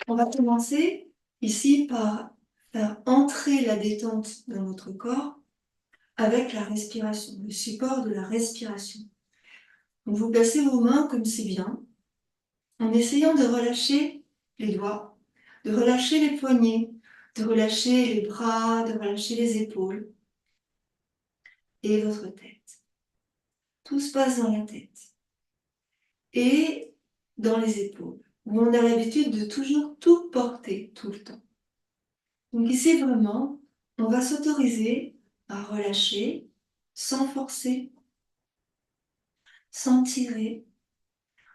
On va commencer ici par faire entrer la détente dans notre corps avec la respiration, le support de la respiration. Donc vous placez vos mains comme c'est bien, en essayant de relâcher les doigts, de relâcher les poignets, de relâcher les bras, de relâcher les épaules et votre tête. Tout se passe dans la tête et dans les épaules, où on a l'habitude de toujours tout porter tout le temps. Donc ici vraiment, on va s'autoriser à relâcher sans forcer, sans tirer.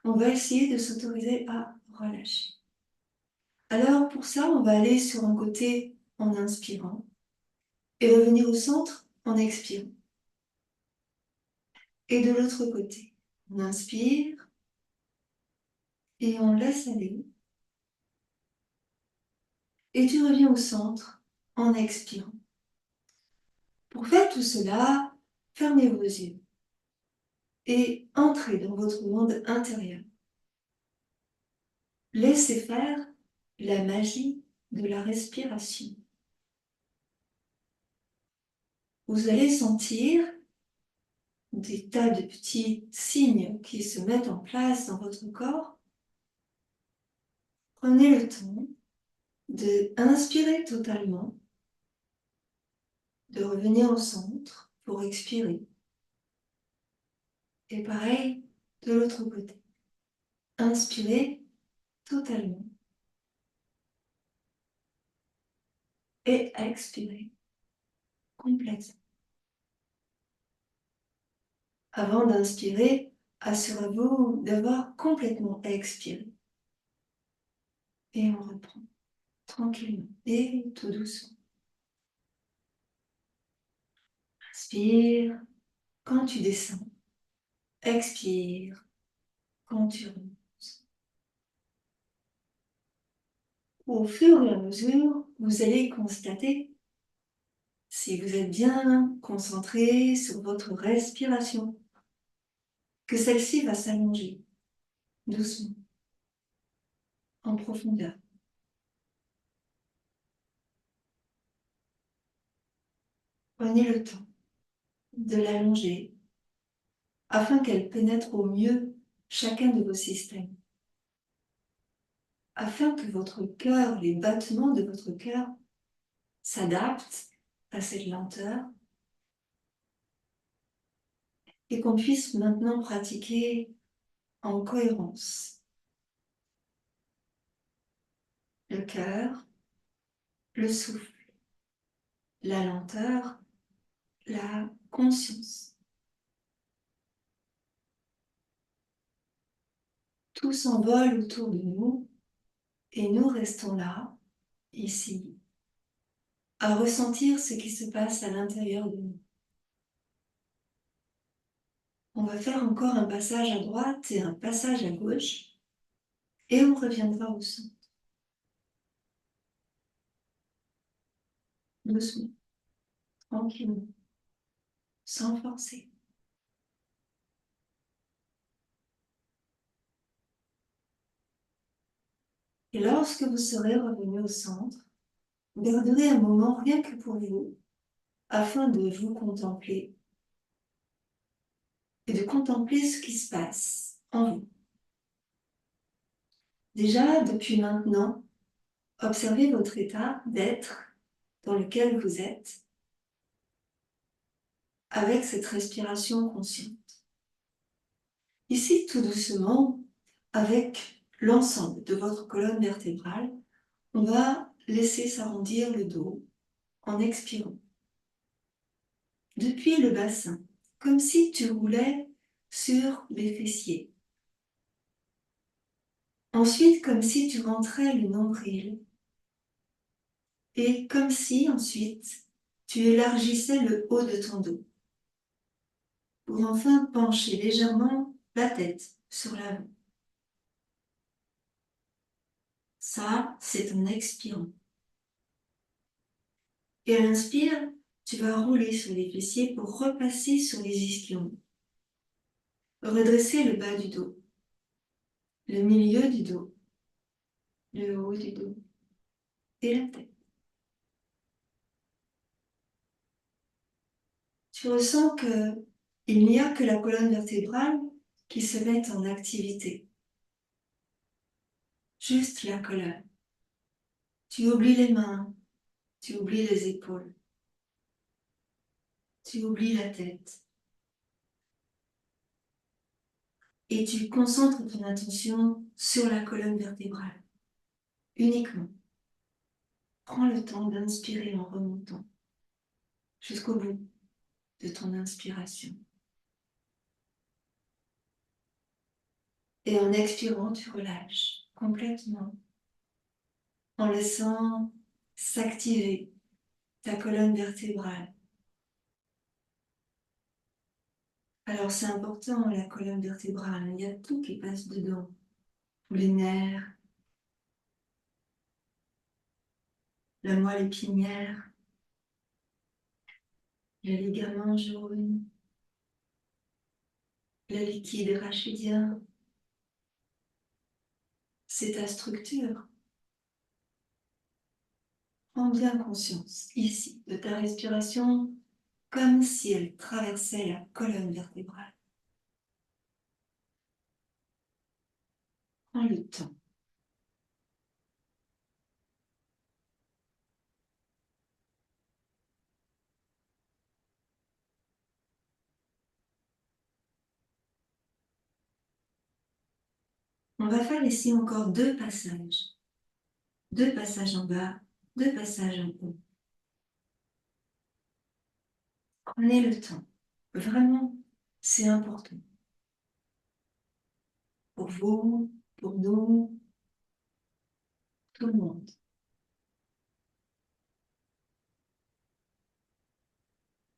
On va essayer de s'autoriser à relâcher. Alors pour ça, on va aller sur un côté en inspirant et revenir au centre en expirant. Et de l'autre côté, on inspire et on laisse aller. Et tu reviens au centre en expirant. Pour faire tout cela, fermez vos yeux et entrez dans votre monde intérieur. Laissez faire la magie de la respiration. Vous allez sentir des tas de petits signes qui se mettent en place dans votre corps. Prenez le temps d'inspirer totalement, de revenir au centre pour expirer. Et pareil de l'autre côté. Inspirez totalement et expirez complètement. Avant d'inspirer, assurez-vous d'avoir complètement expiré. Et on reprend tranquillement et tout doucement. Inspire quand tu descends. Expire quand tu remontes. Au fur et à mesure, vous allez constater si vous êtes bien concentré sur votre respiration, que celle-ci va s'allonger doucement, en profondeur. Prenez le temps de l'allonger afin qu'elle pénètre au mieux chacun de vos systèmes, afin que votre cœur, les battements de votre cœur s'adaptent à cette lenteur et qu'on puisse maintenant pratiquer en cohérence le cœur, le souffle, la lenteur, la conscience. Tout s'envole autour de nous et nous restons là, ici, à ressentir ce qui se passe à l'intérieur de nous. On va faire encore un passage à droite et un passage à gauche et on reviendra au centre. Doucement, tranquillement, sans forcer. Et lorsque vous serez revenu au centre, vous garderez un moment rien que pour vous, afin de vous contempler et de contempler ce qui se passe en vous. Déjà, depuis maintenant, observez votre état d'être dans lequel vous êtes, avec cette respiration consciente. Ici, tout doucement, avec l'ensemble de votre colonne vertébrale, on va laisser s'arrondir le dos en expirant. Depuis le bassin, comme si tu roulais sur les fessiers. Ensuite, comme si tu rentrais le nombril. Et comme si, ensuite, tu élargissais le haut de ton dos. Pour enfin pencher légèrement la tête sur l'avant. Ça, c'est en expirant. Et à l'inspire, tu vas rouler sur les fessiers pour repasser sur les ischions. Redresser le bas du dos, le milieu du dos, le haut du dos et la tête. Tu ressens qu'il n'y a que la colonne vertébrale qui se met en activité. Juste la colonne. Tu oublies les mains, tu oublies les épaules, tu oublies la tête. Et tu concentres ton attention sur la colonne vertébrale, uniquement. Prends le temps d'inspirer en remontant jusqu'au bout de ton inspiration. Et en expirant, tu relâches complètement, en laissant s'activer ta colonne vertébrale. Alors c'est important, la colonne vertébrale, il y a tout qui passe dedans. Les nerfs, la moelle épinière, les ligaments jaunes, le liquide rachidien. C'est ta structure. Prends bien conscience, ici, de ta respiration, comme si elle traversait la colonne vertébrale. Prends le temps. On va faire ici encore 2 passages. 2 passages en bas, 2 passages en haut. Prenez le temps. Vraiment, c'est important. Pour vous, pour nous, tout le monde.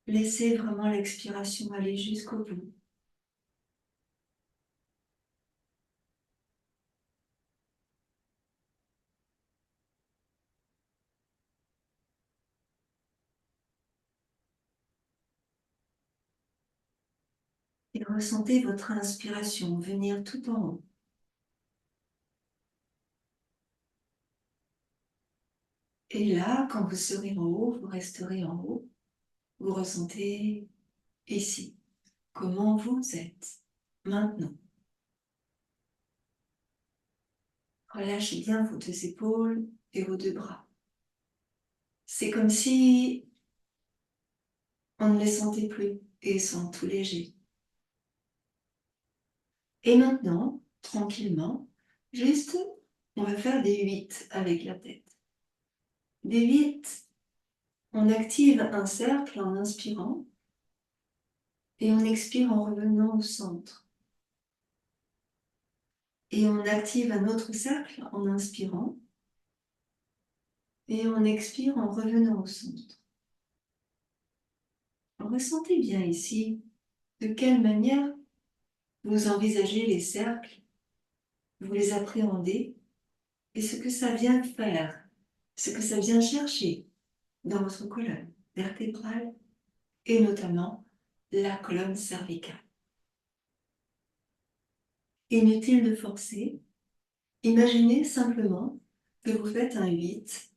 Laissez vraiment l'expiration aller jusqu'au bout. Et ressentez votre inspiration venir tout en haut. Et là, quand vous serez en haut, vous resterez en haut. Vous ressentez ici comment vous êtes maintenant. Relâchez bien vos 2 épaules et vos 2 bras. C'est comme si on ne les sentait plus et ils sont tout légers. Et maintenant, tranquillement, juste, on va faire des 8 avec la tête. Des 8, on active un cercle en inspirant et on expire en revenant au centre. Et on active un autre cercle en inspirant et on expire en revenant au centre. Ressentez bien ici de quelle manière vous envisagez les cercles, vous les appréhendez et ce que ça vient faire, ce que ça vient chercher dans votre colonne vertébrale et notamment la colonne cervicale. Inutile de forcer, imaginez simplement que vous faites un 8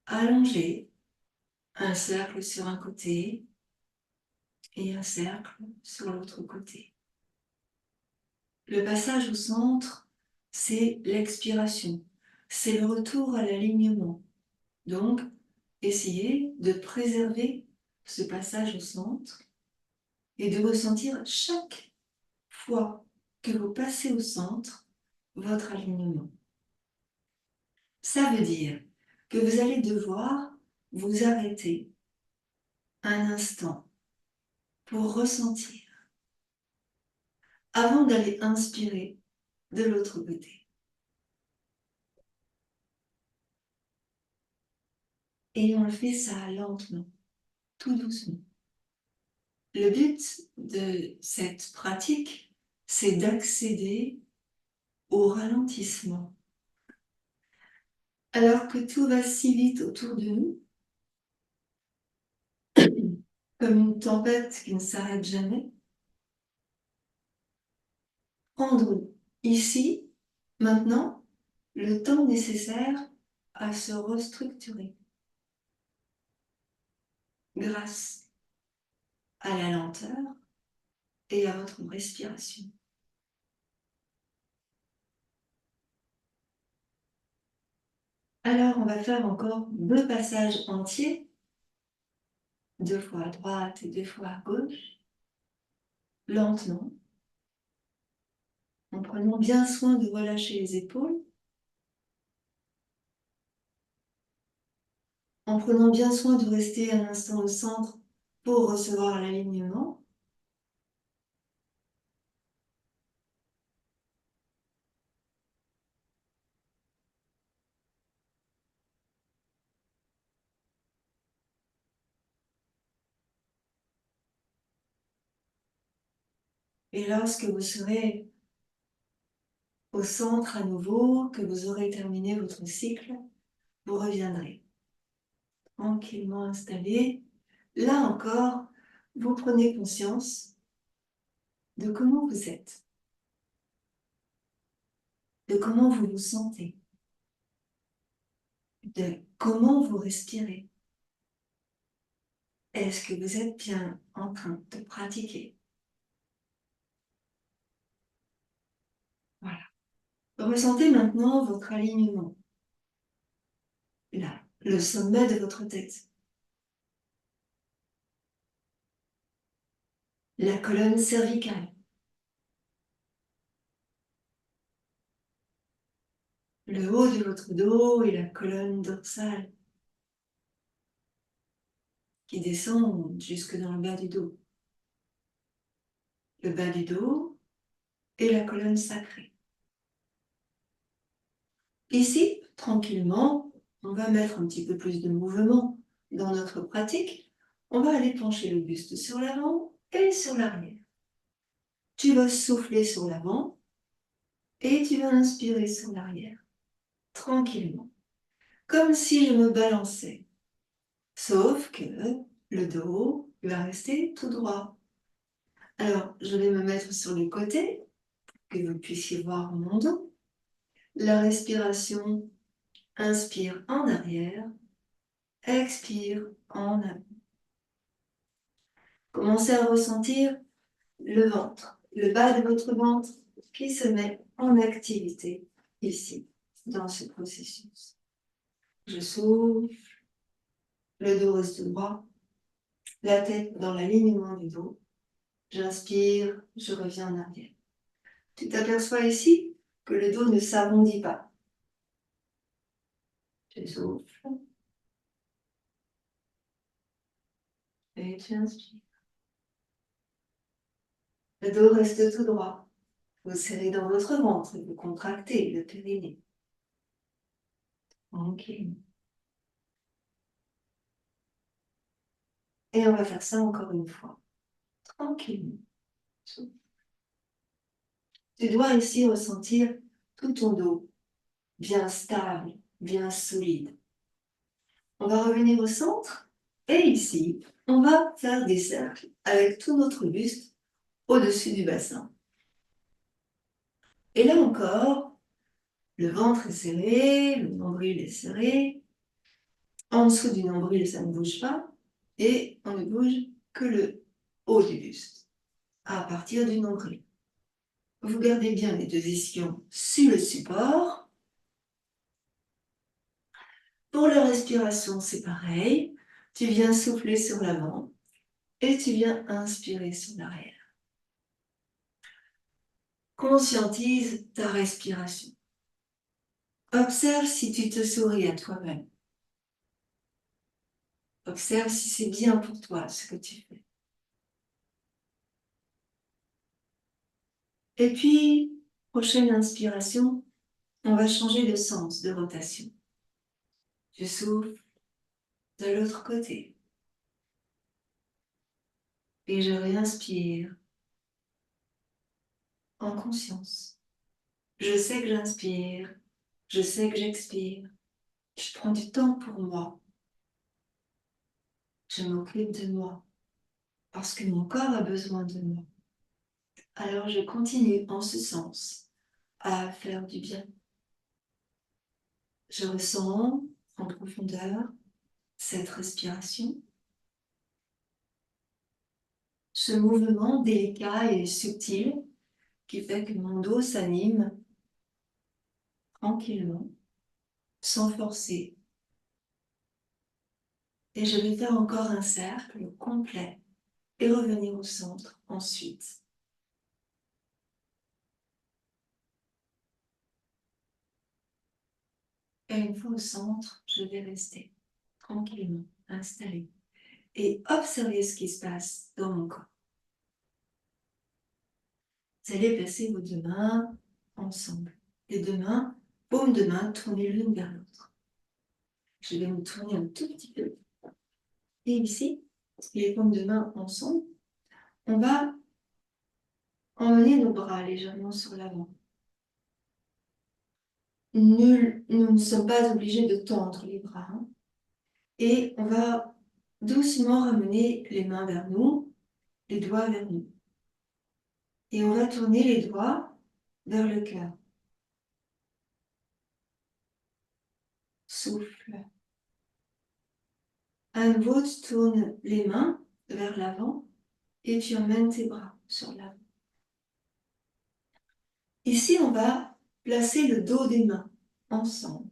allongé, un cercle sur un côté et un cercle sur l'autre côté. Le passage au centre, c'est l'expiration, c'est le retour à l'alignement. Donc, essayez de préserver ce passage au centre et de ressentir chaque fois que vous passez au centre votre alignement. Ça veut dire que vous allez devoir vous arrêter un instant pour ressentir avant d'aller inspirer de l'autre côté. Et on fait ça lentement, tout doucement. Le but de cette pratique, c'est d'accéder au ralentissement. Alors que tout va si vite autour de nous, comme une tempête qui ne s'arrête jamais, prendre ici, maintenant, le temps nécessaire à se restructurer grâce à la lenteur et à votre respiration. Alors, on va faire encore 2 passages entiers, 2 fois à droite et 2 fois à gauche, lentement, en prenant bien soin de relâcher les épaules, en prenant bien soin de rester un instant au centre pour recevoir l'alignement. Et lorsque vous serez au centre à nouveau, que vous aurez terminé votre cycle, vous reviendrez tranquillement installé. Là encore, vous prenez conscience de comment vous êtes, de comment vous vous sentez, de comment vous respirez. Est-ce que vous êtes bien en train de pratiquer? Voilà. Ressentez maintenant votre alignement. Là, le sommet de votre tête. La colonne cervicale. Le haut de votre dos et la colonne dorsale qui descend jusque dans le bas du dos. Le bas du dos et la colonne sacrée. Ici, tranquillement, on va mettre un petit peu plus de mouvement dans notre pratique. On va aller pencher le buste sur l'avant et sur l'arrière. Tu vas souffler sur l'avant et tu vas inspirer sur l'arrière, tranquillement, comme si je me balançais. Sauf que le dos va rester tout droit. Alors, je vais me mettre sur le côté, que vous puissiez voir mon dos. La respiration, inspire en arrière, expire en avant. Commencez à ressentir le ventre, le bas de votre ventre qui se met en activité ici, dans ce processus. Je souffle, le dos reste droit, la tête dans l'alignement du dos. J'inspire, je reviens en arrière. Tu t'aperçois ici que le dos ne s'arrondit pas. Tu souffles et tu inspires. Le dos reste tout droit. Vous serrez dans votre ventre et vous contractez le périnée. Ok. Et on va faire ça encore une fois. Tranquillement. Tu dois ici ressentir tout ton dos bien stable, bien solide. On va revenir au centre et ici, on va faire des cercles avec tout notre buste au-dessus du bassin. Et là encore, le ventre est serré, le nombril est serré. En dessous du nombril, ça ne bouge pas. Et on ne bouge que le haut du buste, à partir du nombril. Vous gardez bien les 2 ischions sur le support. Pour la respiration, c'est pareil. Tu viens souffler sur l'avant et tu viens inspirer sur l'arrière. Conscientise ta respiration. Observe si tu te souris à toi-même. Observe si c'est bien pour toi ce que tu fais. Et puis, prochaine inspiration, on va changer de sens, de rotation. Je souffle de l'autre côté. Et je réinspire en conscience. Je sais que j'inspire, je sais que j'expire. Je prends du temps pour moi. Je m'occupe de moi parce que mon corps a besoin de moi. Alors je continue en ce sens à faire du bien. Je ressens en profondeur cette respiration, ce mouvement délicat et subtil qui fait que mon dos s'anime tranquillement, sans forcer. Et je vais faire encore un cercle complet et revenir au centre ensuite. Et une fois au centre, je vais rester tranquillement installé et observer ce qui se passe dans mon corps. Vous allez placer vos deux mains ensemble. Les deux mains, paumes de main, tournées l'une vers l'autre. Je vais me tourner un tout petit peu. Et ici, les paumes de main ensemble, on va emmener nos bras légèrement sur l'avant. Nous ne sommes pas obligés de tendre les bras. Et on va doucement ramener les mains vers nous, les doigts vers nous. Et on va tourner les doigts vers le cœur. Souffle. À nouveau, tu tournes les mains vers l'avant et tu emmènes tes bras sur l'avant. Ici, on va placer le dos des mains ensemble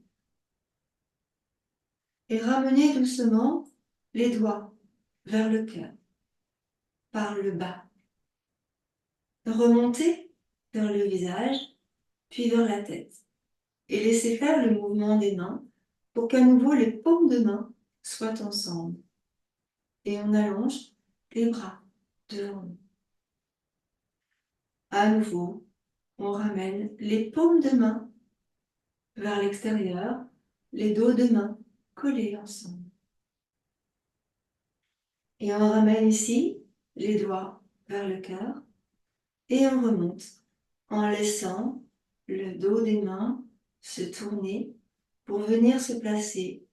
et ramener doucement les doigts vers le cœur, par le bas. Remonter vers le visage, puis vers la tête. Et laisser faire le mouvement des mains pour qu'à nouveau les paumes de main soient ensemble. Et on allonge les bras devant nous. À nouveau, on ramène les paumes de main vers l'extérieur, les dos de main collés ensemble. Et on ramène ici les doigts vers le cœur et on remonte en laissant le dos des mains se tourner pour venir se placer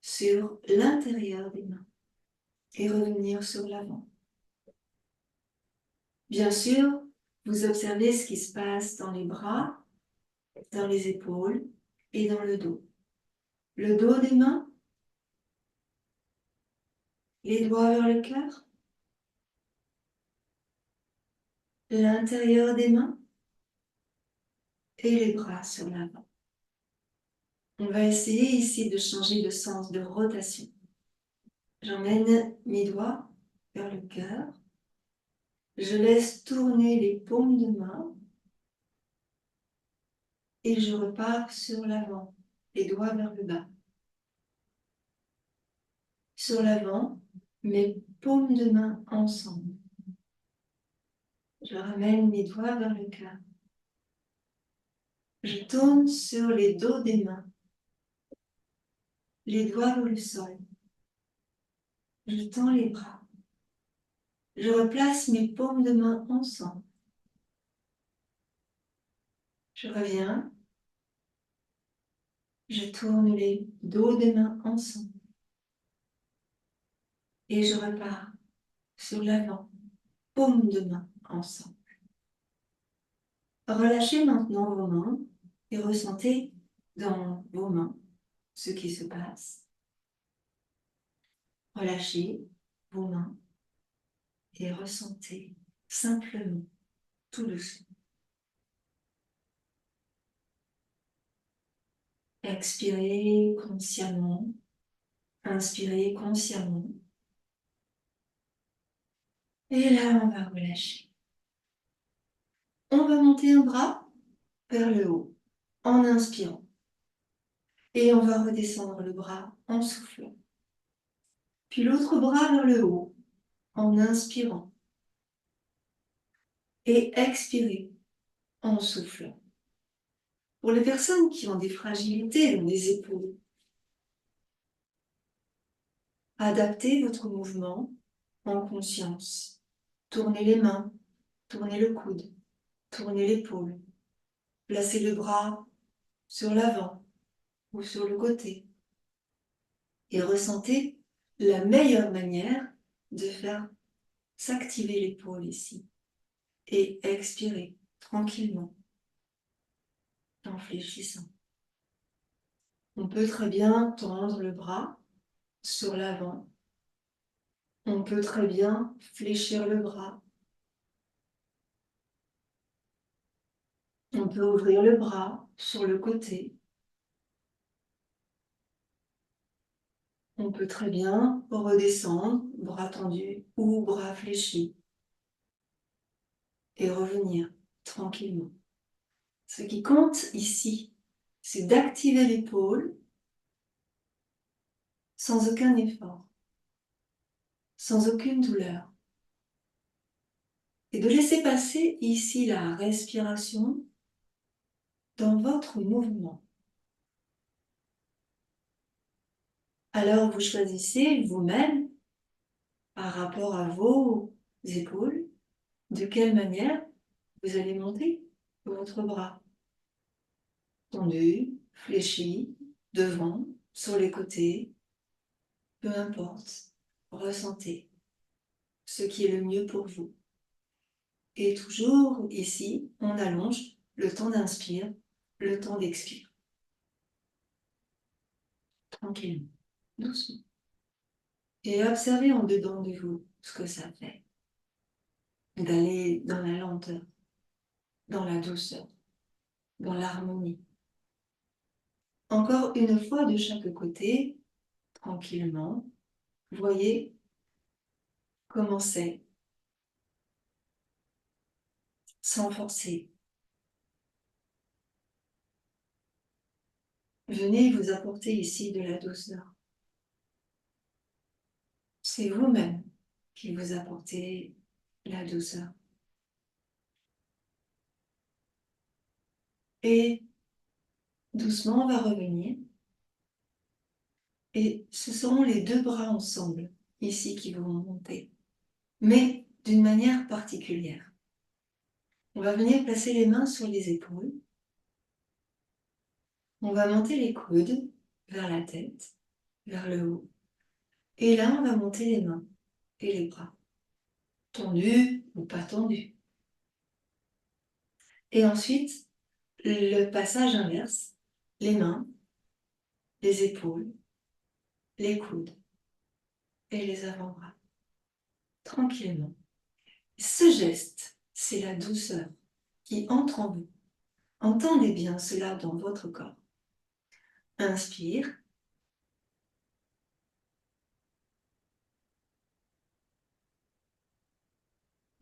sur l'intérieur des mains et revenir sur l'avant. Bien sûr, vous observez ce qui se passe dans les bras, dans les épaules et dans le dos. Le dos des mains, les doigts vers le cœur, l'intérieur des mains et les bras sur l'avant. On va essayer ici de changer de sens de rotation. J'emmène mes doigts vers le cœur. Je laisse tourner les paumes de main et je repars sur l'avant, les doigts vers le bas. Sur l'avant, mes paumes de main ensemble. Je ramène mes doigts vers le cœur. Je tourne sur les dos des mains, les doigts vers le sol. Je tends les bras. Je replace mes paumes de main ensemble. Je reviens. Je tourne les dos des mains ensemble. Et je repars sur l'avant, paumes de main ensemble. Relâchez maintenant vos mains et ressentez dans vos mains ce qui se passe. Relâchez vos mains et ressentez simplement, tout doucement. Expirez consciemment, inspirez consciemment. Et là, on va relâcher. On va monter un bras vers le haut en inspirant. Et on va redescendre le bras en soufflant. Puis l'autre bras vers le haut en inspirant. Et expirez en soufflant. Pour les personnes qui ont des fragilités dans les épaules, adaptez votre mouvement en conscience. Tournez les mains, tournez le coude, tournez l'épaule. Placez le bras sur l'avant ou sur le côté. Et ressentez la meilleure manière de faire s'activer l'épaule ici. Et expirez tranquillement, en fléchissant. On peut très bien tendre le bras sur l'avant. On peut très bien fléchir le bras. On peut ouvrir le bras sur le côté. On peut très bien redescendre, bras tendus ou bras fléchis, et revenir tranquillement. Ce qui compte ici, c'est d'activer l'épaule sans aucun effort, sans aucune douleur, et de laisser passer ici la respiration dans votre mouvement. Alors vous choisissez vous-même, par rapport à vos épaules, de quelle manière vous allez monter votre bras. Tendu, fléchi, devant, sur les côtés, peu importe, ressentez ce qui est le mieux pour vous. Et toujours ici, on allonge le temps d'inspire, le temps d'expire. Tranquillement, doucement. Et observez en dedans de vous ce que ça fait. D'aller dans la lenteur, dans la douceur, dans l'harmonie. Encore une fois de chaque côté, tranquillement, voyez comment c'est, sans forcer. Venez vous apporter ici de la douceur. C'est vous-même qui vous apportez la douceur. Et doucement, on va revenir. Et ce seront les deux bras ensemble, ici, qui vont monter. Mais d'une manière particulière. On va venir placer les mains sur les épaules. On va monter les coudes vers la tête, vers le haut. Et là, on va monter les mains et les bras. Tendus ou pas tendus. Et ensuite, le passage inverse. Les mains, les épaules, les coudes et les avant-bras. Tranquillement. Ce geste, c'est la douceur qui entre en vous. Entendez bien cela dans votre corps. Inspire.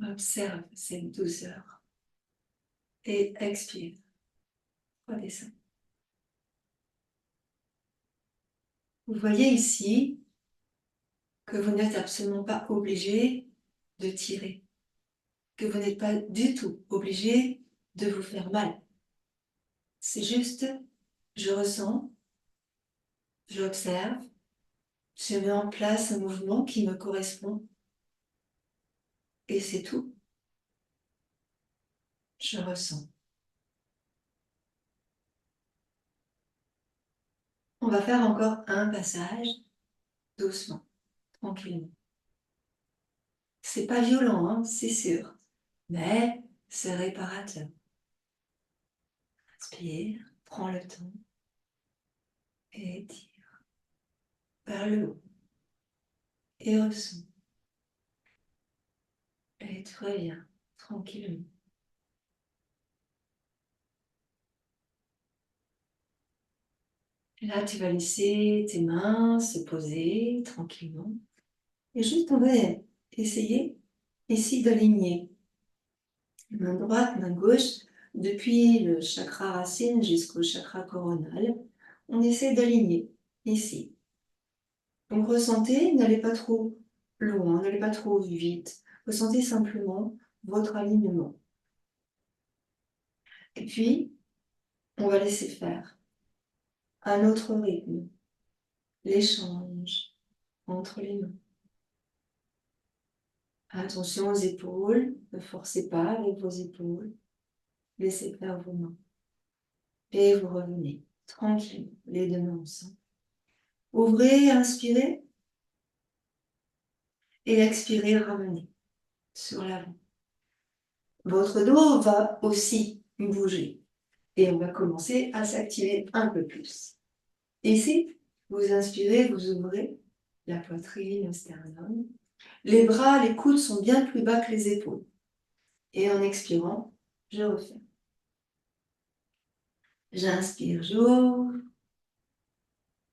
Observe cette douceur. Et expire. Redescends. Vous voyez ici que vous n'êtes absolument pas obligé de tirer. Que vous n'êtes pas du tout obligé de vous faire mal. C'est juste, je ressens, j'observe, je mets en place un mouvement qui me correspond. Et c'est tout. Je ressens. On va faire encore un passage, doucement, tranquillement. C'est pas violent, hein, c'est sûr, mais c'est réparateur. Inspire, prends le temps et tire vers le haut. Et ressens. Et tu reviens tranquillement. Là, tu vas laisser tes mains se poser tranquillement. Et juste, on va essayer ici d'aligner main droite, main gauche, depuis le chakra racine jusqu'au chakra coronal. On essaie d'aligner ici. Donc ressentez, n'allez pas trop loin, n'allez pas trop vite. Ressentez simplement votre alignement. Et puis, on va laisser faire à notre rythme l'échange entre les mains. Attention aux épaules, ne forcez pas avec vos épaules. Laissez faire vos mains. Et vous revenez tranquille, les deux mains ensemble. Ouvrez, inspirez. Et expirez, ramenez sur l'avant. Votre dos va aussi bouger. Et on va commencer à s'activer un peu plus. Ici, vous inspirez, vous ouvrez la poitrine, le sternum. Les bras, les coudes sont bien plus bas que les épaules. Et en expirant, je referme. J'inspire, j'ouvre.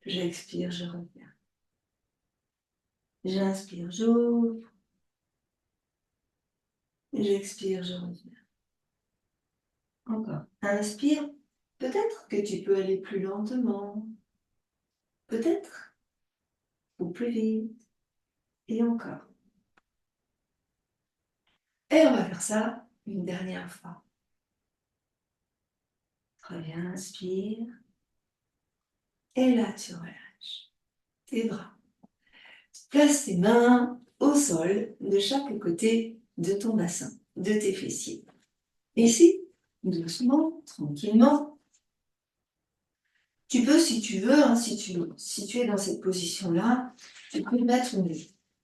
J'expire, je referme. J'inspire, j'ouvre. J'expire, je referme. Encore. Inspire. Peut-être que tu peux aller plus lentement. Peut-être. Ou plus vite. Et encore. Et on va faire ça une dernière fois. Très bien, inspire. Et là, tu relâches tes bras. Place tes mains au sol de chaque côté de ton bassin, de tes fessiers. Ici, doucement, tranquillement. Tu peux, si tu veux, hein, si tu es dans cette position-là, tu peux mettre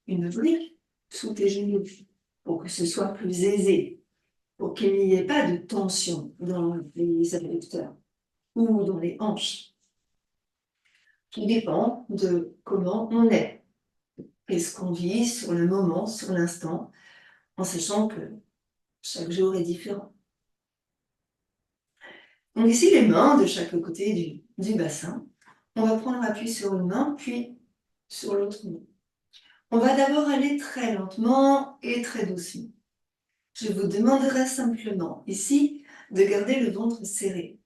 une brique sous tes genoux pour que ce soit plus aisé, pour qu'il n'y ait pas de tension dans les adducteurs ou dans les hanches. Tout dépend de comment on est. Qu'est-ce qu'on vit sur le moment, sur l'instant, en sachant que chaque jour est différent. Donc ici, les mains de chaque côté du bassin. On va prendre appui sur une main, puis sur l'autre main. On va d'abord aller très lentement et très doucement. Je vous demanderai simplement ici de garder le ventre serré.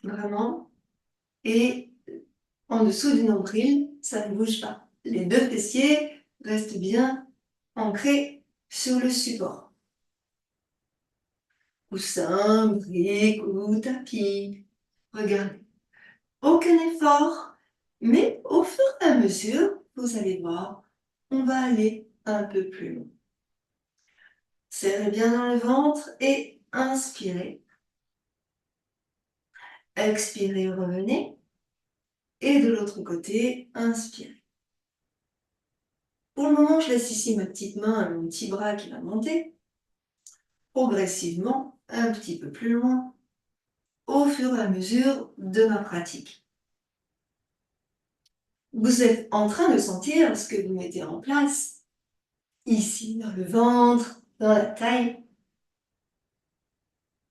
Vraiment. Et en dessous du nombril, ça ne bouge pas. Les deux fessiers restent bien ancrés sur le support. Coussin, brique ou tapis. Regardez. Aucun effort, mais au fur et à mesure, vous allez voir, on va aller un peu plus loin. Serrez bien dans le ventre et inspirez. Expirez, revenez. Et de l'autre côté, inspirez. Pour le moment, je laisse ici ma petite main, mon petit bras qui va monter. Progressivement, un petit peu plus loin, au fur et à mesure de ma pratique. Vous êtes en train de sentir ce que vous mettez en place, ici, dans le ventre, dans la taille.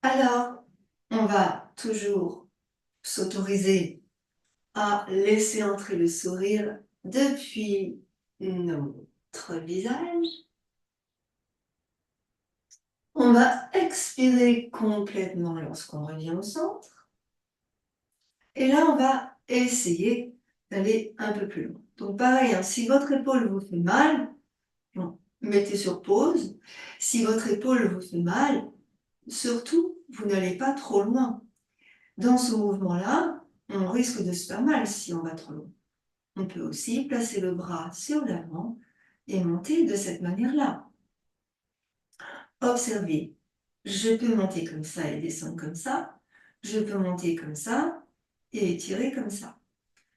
Alors, on va toujours s'autoriser à laisser entrer le sourire depuis notre visage. On va expirer complètement lorsqu'on revient au centre. Et là, on va essayer d'aller un peu plus loin. Donc pareil, hein, si votre épaule vous fait mal, mettez sur pause. Si votre épaule vous fait mal, surtout, vous n'allez pas trop loin. Dans ce mouvement-là, on risque de se faire mal si on va trop loin. On peut aussi placer le bras sur l'avant et monter de cette manière-là. Observez, je peux monter comme ça et descendre comme ça. Je peux monter comme ça et étirer comme ça.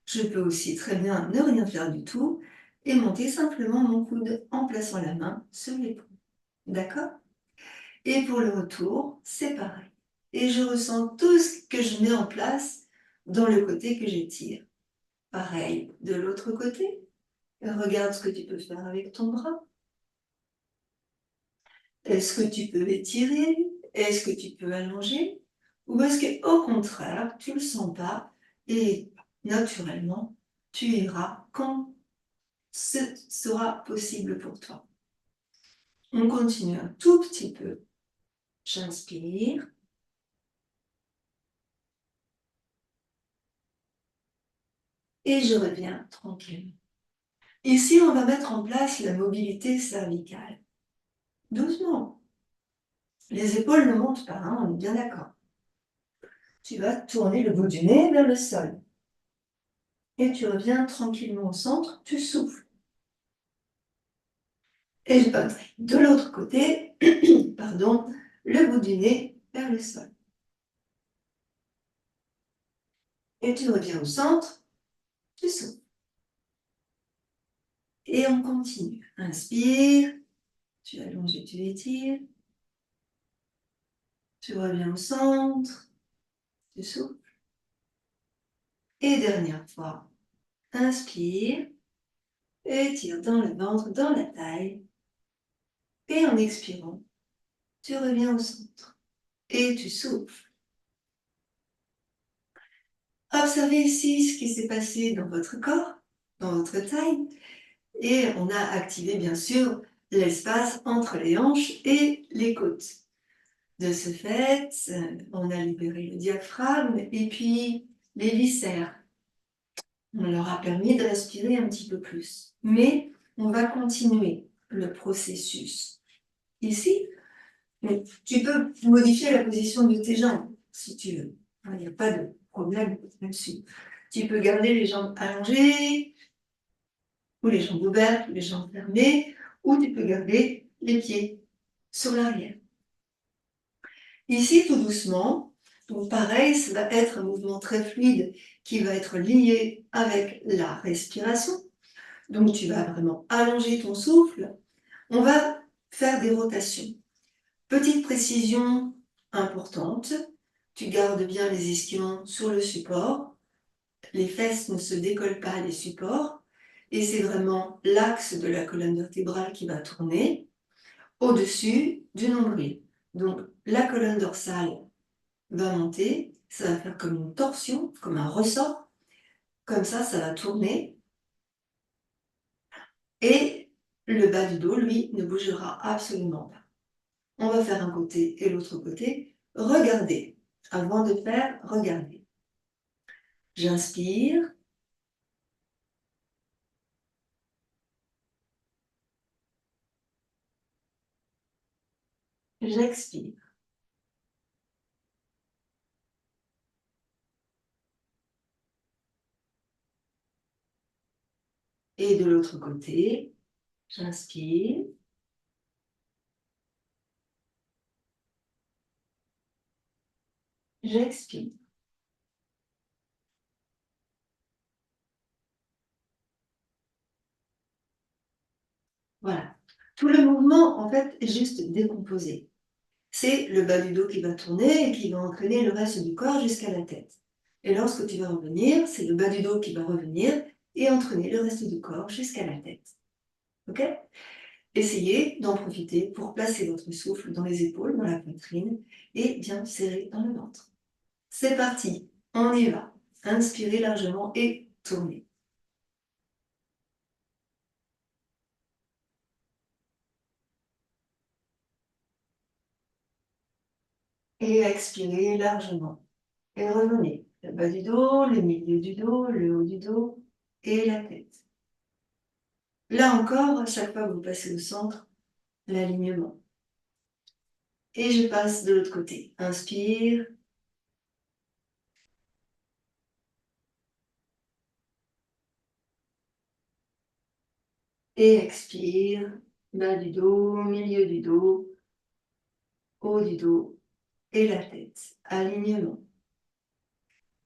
Je peux aussi très bien ne rien faire du tout et monter simplement mon coude en plaçant la main sur l'épaule. D'accord? Et pour le retour, c'est pareil. Et je ressens tout ce que je mets en place dans le côté que j'étire. Pareil, de l'autre côté. Regarde ce que tu peux faire avec ton bras. Est-ce que tu peux étirer? Est-ce que tu peux allonger? Ou est-ce qu'au contraire, tu ne le sens pas et naturellement, tu iras quand ce sera possible pour toi? On continue un tout petit peu. J'inspire. Et je reviens tranquillement. Ici, on va mettre en place la mobilité cervicale. Doucement. Les épaules ne montent pas, hein, on est bien d'accord. Tu vas tourner le bout du nez vers le sol. Et tu reviens tranquillement au centre, tu souffles. Et de l'autre côté, pardon, le bout du nez vers le sol. Et tu reviens au centre, tu souffles. Et on continue. Inspire, tu allonges et tu étires. Tu reviens au centre, tu souffles. Et dernière fois. Inspire. Étire dans le ventre, dans la taille. Et en expirant, tu reviens au centre. Et tu souffles. Observez ici ce qui s'est passé dans votre corps, dans votre taille. Et on a activé, bien sûr, l'espace entre les hanches et les côtes. De ce fait, on a libéré le diaphragme et puis les viscères. On leur a permis de respirer un petit peu plus. Mais on va continuer le processus. Ici, tu peux modifier la position de tes jambes, si tu veux. Il n'y a pas de problème là-dessus. Tu peux garder les jambes allongées, ou les jambes ouvertes, ou les jambes fermées, ou tu peux garder les pieds sur l'arrière. Ici, tout doucement, donc pareil, ça va être un mouvement très fluide qui va être lié avec la respiration. Donc tu vas vraiment allonger ton souffle. On va faire des rotations. Petite précision importante, tu gardes bien les ischions sur le support. Les fesses ne se décollent pas des supports. Et c'est vraiment l'axe de la colonne vertébrale qui va tourner au-dessus du nombril. Donc la colonne dorsale va monter, ça va faire comme une torsion, comme un ressort. Comme ça va tourner. Et le bas du dos, lui, ne bougera absolument pas. On va faire un côté et l'autre côté. Regardez. Avant de faire, regardez. J'inspire. J'expire. Et de l'autre côté, j'inspire. J'expire. Voilà. Tout le mouvement, en fait, est juste décomposé. C'est le bas du dos qui va tourner et qui va entraîner le reste du corps jusqu'à la tête. Et lorsque tu vas revenir, c'est le bas du dos qui va revenir et entraîner le reste du corps jusqu'à la tête. Ok ? Essayez d'en profiter pour placer votre souffle dans les épaules, dans la poitrine et bien serrer dans le ventre. C'est parti, on y va. Inspirez largement et tournez. Et expirez largement. Et revenez. Le bas du dos, le milieu du dos, le haut du dos et la tête. Là encore, à chaque fois que vous passez au centre, l'alignement. Et je passe de l'autre côté. Inspire. Et expire. Bas du dos, milieu du dos, haut du dos et la tête. Alignement.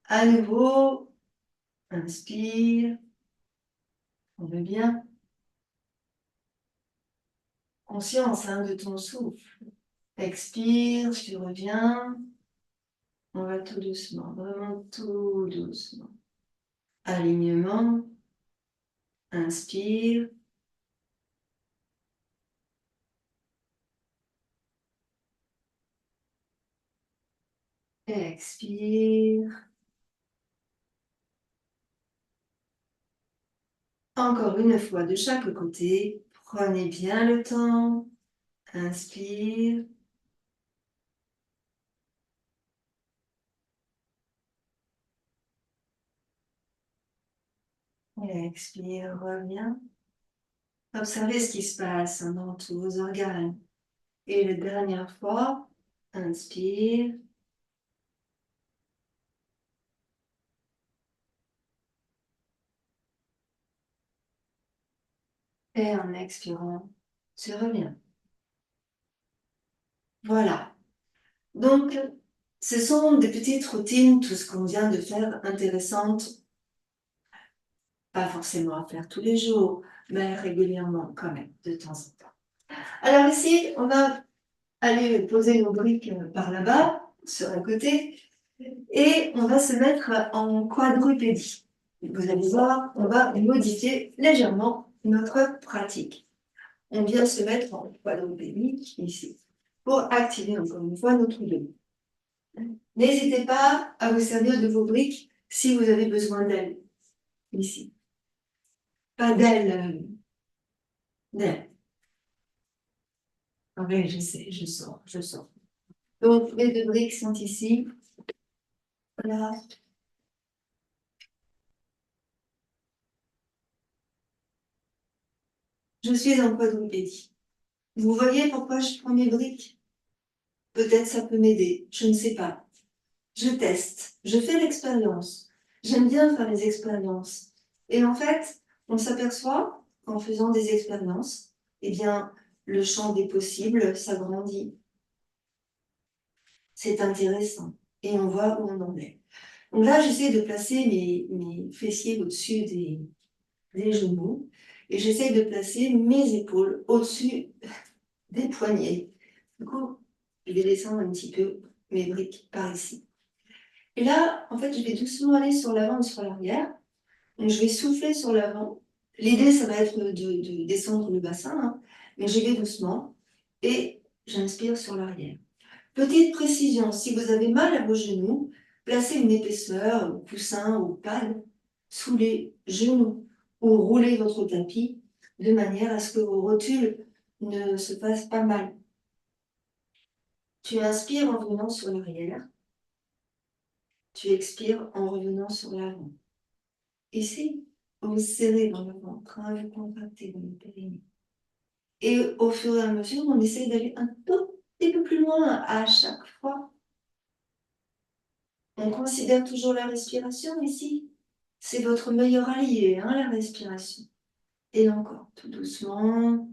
À nouveau, inspire. On veut bien. Conscience de ton souffle. Expire, tu reviens. On va tout doucement, vraiment tout doucement. Alignement. Inspire. Expire. Encore une fois de chaque côté. Prenez bien le temps. Inspire. Expire, reviens. Observez ce qui se passe dans tous vos organes. Et la dernière fois, inspire. Et en expirant, tu reviens. Voilà. Donc, ce sont des petites routines, tout ce qu'on vient de faire, intéressantes. Pas forcément à faire tous les jours, mais régulièrement quand même, de temps en temps. Alors ici, on va aller poser nos briques par là-bas, sur un côté. Et on va se mettre en quadrupédie. Vous allez voir, on va modifier légèrement notre pratique. On vient se mettre en quadrupédie ici pour activer encore une fois notre dos. N'hésitez pas à vous servir de vos briques si vous avez besoin d'elles. Ici. Pas d'elles. D'elles. Ah oui, je sais, je sors. Donc, les deux briques sont ici. Voilà. Je suis en quadrupédie. Vous voyez pourquoi je prends mes briques? Peut-être ça peut m'aider, je ne sais pas. Je teste, je fais l'expérience. J'aime bien faire les expériences. Et en fait, on s'aperçoit qu'en faisant des expériences, eh bien, le champ des possibles s'agrandit. C'est intéressant. Et on voit où on en est. Donc là, j'essaie de placer mes fessiers au-dessus des genoux. Et j'essaie de placer mes épaules au-dessus des poignets. Du coup, je vais descendre un petit peu mes briques par ici. Et là, en fait, je vais doucement aller sur l'avant et sur l'arrière. Donc, je vais souffler sur l'avant. L'idée, ça va être de descendre le bassin, hein, mais j'y vais doucement et j'inspire sur l'arrière. Petite précision, si vous avez mal à vos genoux, placez une épaisseur, coussin ou pad sous les genoux ou roulez votre tapis de manière à ce que vos rotules ne se fassent pas mal. Tu inspires en revenant sur l'arrière. Tu expires en revenant sur l'avant. Ici, vous serrez dans le ventre, hein, vous contractez dans le périnée. Et au fur et à mesure, on essaie d'aller un tout petit peu plus loin à chaque fois. On considère toujours la respiration ici. C'est votre meilleur allié, hein, la respiration. Et encore, tout doucement.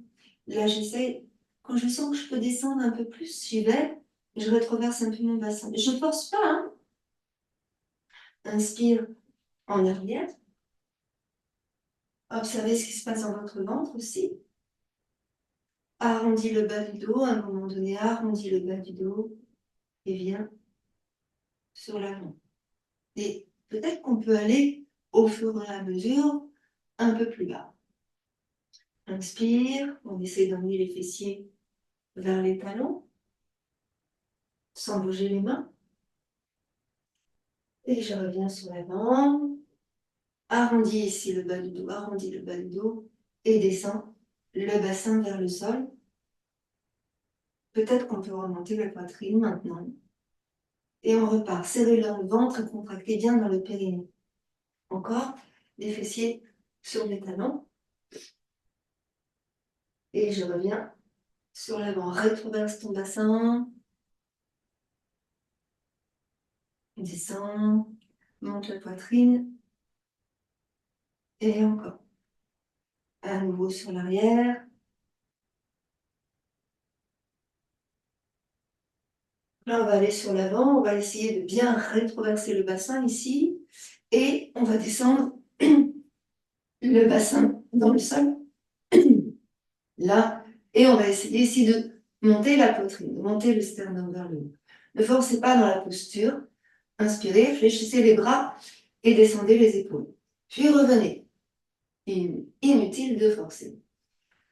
Là, j'essaie, quand je sens que je peux descendre un peu plus, j'y vais. Je rétroverse un peu mon bassin. Je ne force pas, hein. Inspire en arrière. Observez ce qui se passe dans votre ventre aussi. Arrondis le bas du dos, à un moment donné, arrondis le bas du dos et viens sur l'avant. Et peut-être qu'on peut aller au fur et à mesure un peu plus bas. Inspire, on essaie d'emmener les fessiers vers les talons, sans bouger les mains. Et je reviens sur l'avant. Arrondis ici le bas du dos, arrondis le bas du dos et descends le bassin vers le sol. Peut-être qu'on peut remonter la poitrine maintenant. Et on repart. Serrez le ventre et contractez bien dans le périnée. Encore, les fessiers sur les talons. Et je reviens sur l'avant. Rétroverse ton bassin. Descends. Monte la poitrine. Et encore. À nouveau sur l'arrière. Là, on va aller sur l'avant. On va essayer de bien rétroverser le bassin ici. Et on va descendre le bassin dans le sol. Là. Et on va essayer ici de monter la poitrine, de monter le sternum vers le haut. Ne forcez pas dans la posture. Inspirez, fléchissez les bras et descendez les épaules. Puis revenez. Inutile de forcer.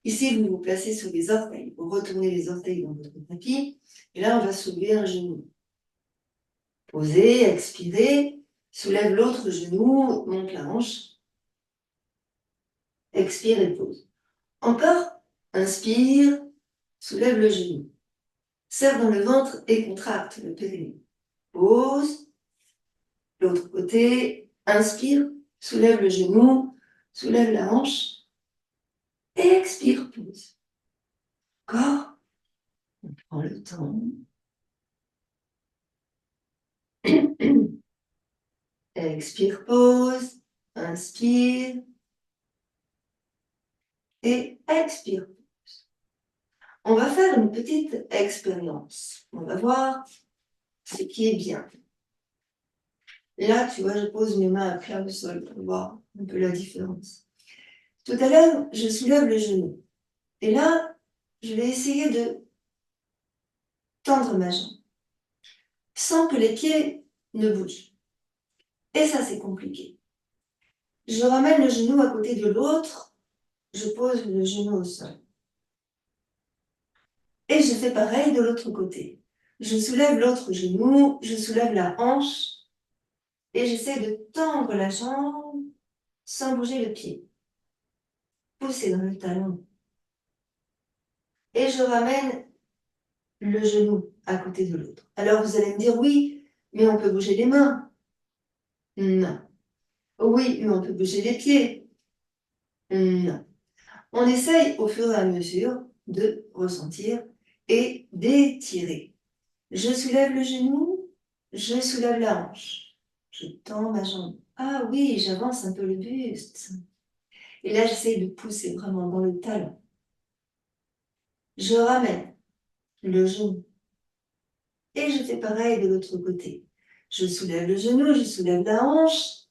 Ici, vous vous placez sur les orteils. Vous retournez les orteils dans votre tapis. Et là, on va soulever un genou. Posez, expirez. Soulève l'autre genou, monte la hanche. Expire et pose. Encore. Inspire, soulève le genou. Serre dans le ventre et contracte le périnée. Pose. L'autre côté. Inspire, soulève le genou, soulève la hanche. Et expire, pose. Encore. On prend le temps. Expire, pause. Inspire. Et expire. On va faire une petite expérience. On va voir ce qui est bien. Là, tu vois, je pose mes mains à plat au sol pour voir un peu la différence. Tout à l'heure, je soulève le genou. Et là, je vais essayer de tendre ma jambe. Sans que les pieds ne bouge. Et ça, c'est compliqué. Je ramène le genou à côté de l'autre, je pose le genou au sol. Et je fais pareil de l'autre côté. Je soulève l'autre genou, je soulève la hanche et j'essaie de tendre la jambe sans bouger le pied. Pousser dans le talon. Et je ramène le genou à côté de l'autre. Alors vous allez me dire, oui, mais on peut bouger les mains. Non. Oui, mais on peut bouger les pieds. Non. On essaye au fur et à mesure de ressentir et d'étirer. Je soulève le genou, je soulève la hanche. Je tends ma jambe. Ah oui, j'avance un peu le buste. Et là, j'essaye de pousser vraiment dans le talon. Je ramène le genou. Et je fais pareil de l'autre côté. Je soulève le genou, je soulève la hanche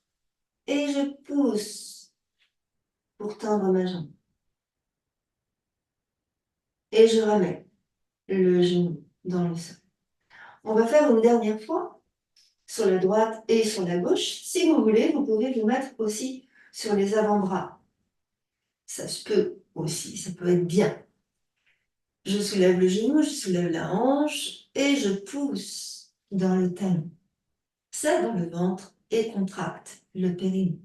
et je pousse pour tendre ma jambe. Et je ramène le genou dans le sol. On va faire une dernière fois sur la droite et sur la gauche. Si vous voulez, vous pouvez vous mettre aussi sur les avant-bras. Ça se peut aussi, ça peut être bien. Je soulève le genou, je soulève la hanche et je pousse dans le talon. Ça dans le ventre et contracte le périnée.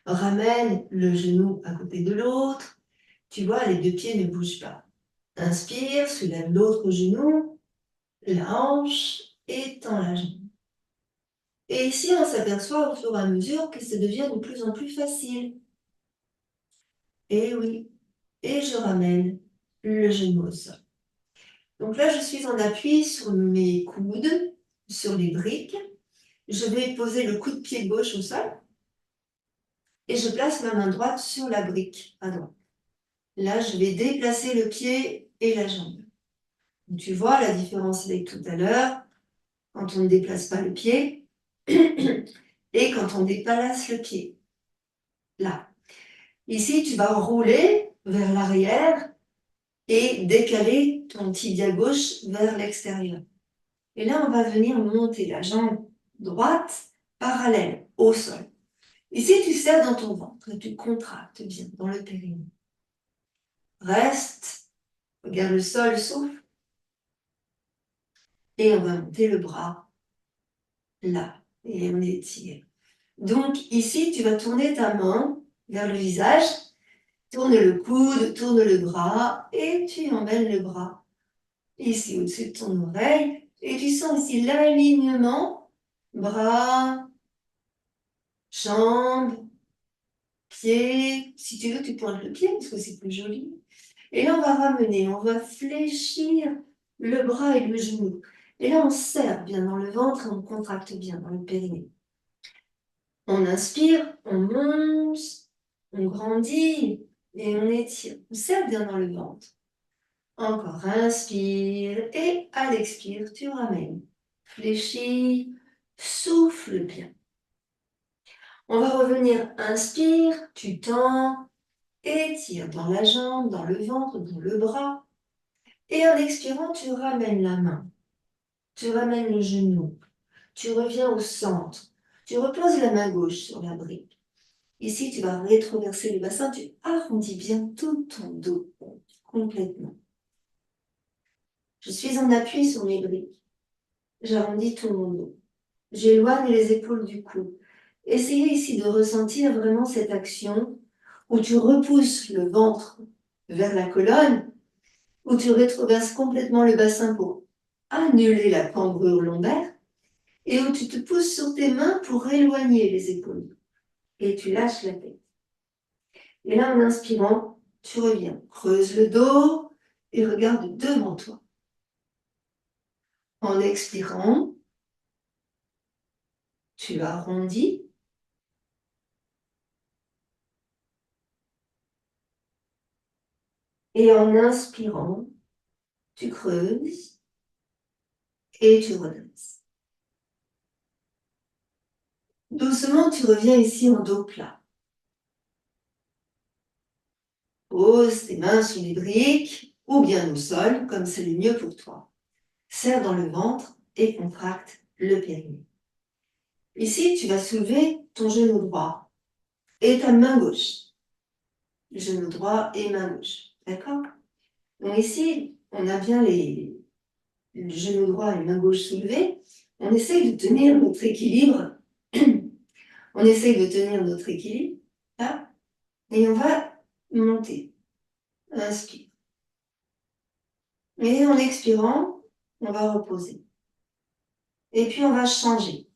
Ramène le genou à côté de l'autre. Tu vois, les deux pieds ne bougent pas. Inspire, soulève l'autre genou, la hanche et tends la jambe. Et ici, on s'aperçoit au fur et à mesure que ça devient de plus en plus facile. Et oui, et je ramène le genou au sol. Donc là, je suis en appui sur mes coudes, sur les briques. Je vais poser le coude pied gauche au sol et je place ma main droite sur la brique à droite. Là, je vais déplacer le pied et la jambe. Donc, tu vois la différence avec tout à l'heure, quand on ne déplace pas le pied et quand on déplace le pied. Là. Ici, tu vas rouler vers l'arrière et décaler ton tibia gauche vers l'extérieur. Et là, on va venir monter la jambe droite parallèle au sol. Ici, tu serres dans ton ventre et tu contractes bien dans le périnée. Reste, regarde le sol, souffle. Et on va monter le bras là. Et on étire. Donc ici, tu vas tourner ta main vers le visage. Tourne le coude, tourne le bras et tu emmènes le bras ici au-dessus de ton oreille. Et tu sens ici l'alignement, bras, jambes, pieds. Si tu veux, tu pointes le pied parce que c'est plus joli. Et là, on va ramener, on va fléchir le bras et le genou. Et là, on serre bien dans le ventre et on contracte bien dans le périnée. On inspire, on monte, on grandit et on étire. On serre bien dans le ventre. Encore, inspire et à l'expire, tu ramènes. Fléchis, souffle bien. On va revenir, inspire, tu tends, étire dans la jambe, dans le ventre, dans le bras. Et en expirant, tu ramènes la main. Tu ramènes le genou. Tu reviens au centre. Tu reposes la main gauche sur la brique. Ici, tu vas rétroverser le bassin. Tu arrondis bien tout ton dos complètement. Je suis en appui sur mes briques. J'arrondis tout mon dos. J'éloigne les épaules du cou. Essayez ici de ressentir vraiment cette action où tu repousses le ventre vers la colonne, où tu rétroverses complètement le bassin pour annuler la cambrure lombaire et où tu te pousses sur tes mains pour éloigner les épaules. Et tu lâches la tête. Et là, en inspirant, tu reviens. Creuse le dos et regarde devant toi. En expirant, tu arrondis. Et en inspirant, tu creuses et tu redresses. Doucement, tu reviens ici en dos plat. Pose tes mains sur les briques ou bien au sol, comme c'est le mieux pour toi. Serre dans le ventre et contracte le périnée. Ici, tu vas soulever ton genou droit et ta main gauche. Genou droit et main gauche. D'accord? Donc ici, on a bien le genou droit et main gauche soulevés. On essaye de tenir notre équilibre. On essaye de tenir notre équilibre. Là, et on va monter. Inspire. Et en expirant, on va reposer. Et puis, on va changer.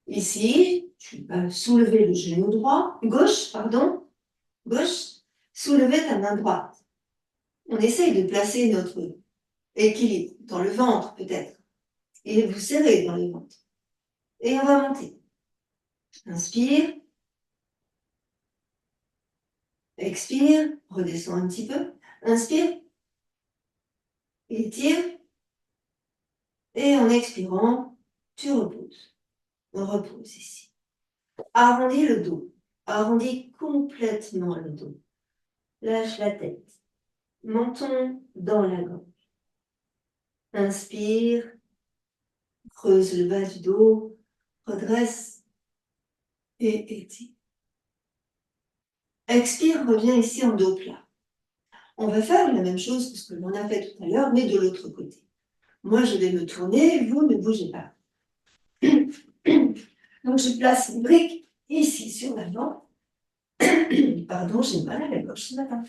Ici, tu vas soulever le genou droit, gauche, soulever ta main droite. On essaye de placer notre équilibre dans le ventre, peut-être. Et vous serrez dans le ventre. Et on va monter. Inspire. Expire. Redescends un petit peu. Inspire. Étire. Et en expirant, tu reposes. On repose ici. Arrondis le dos. Arrondis complètement le dos. Lâche la tête. Menton dans la gorge. Inspire. Creuse le bas du dos. Redresse. Et étire. Expire, reviens ici en dos plat. On va faire la même chose que ce que l'on a fait tout à l'heure, mais de l'autre côté. Moi, je vais me tourner, vous ne bougez pas. Donc, je place une brique ici sur l'avant. Pardon, j'ai mal à la gauche ce matin.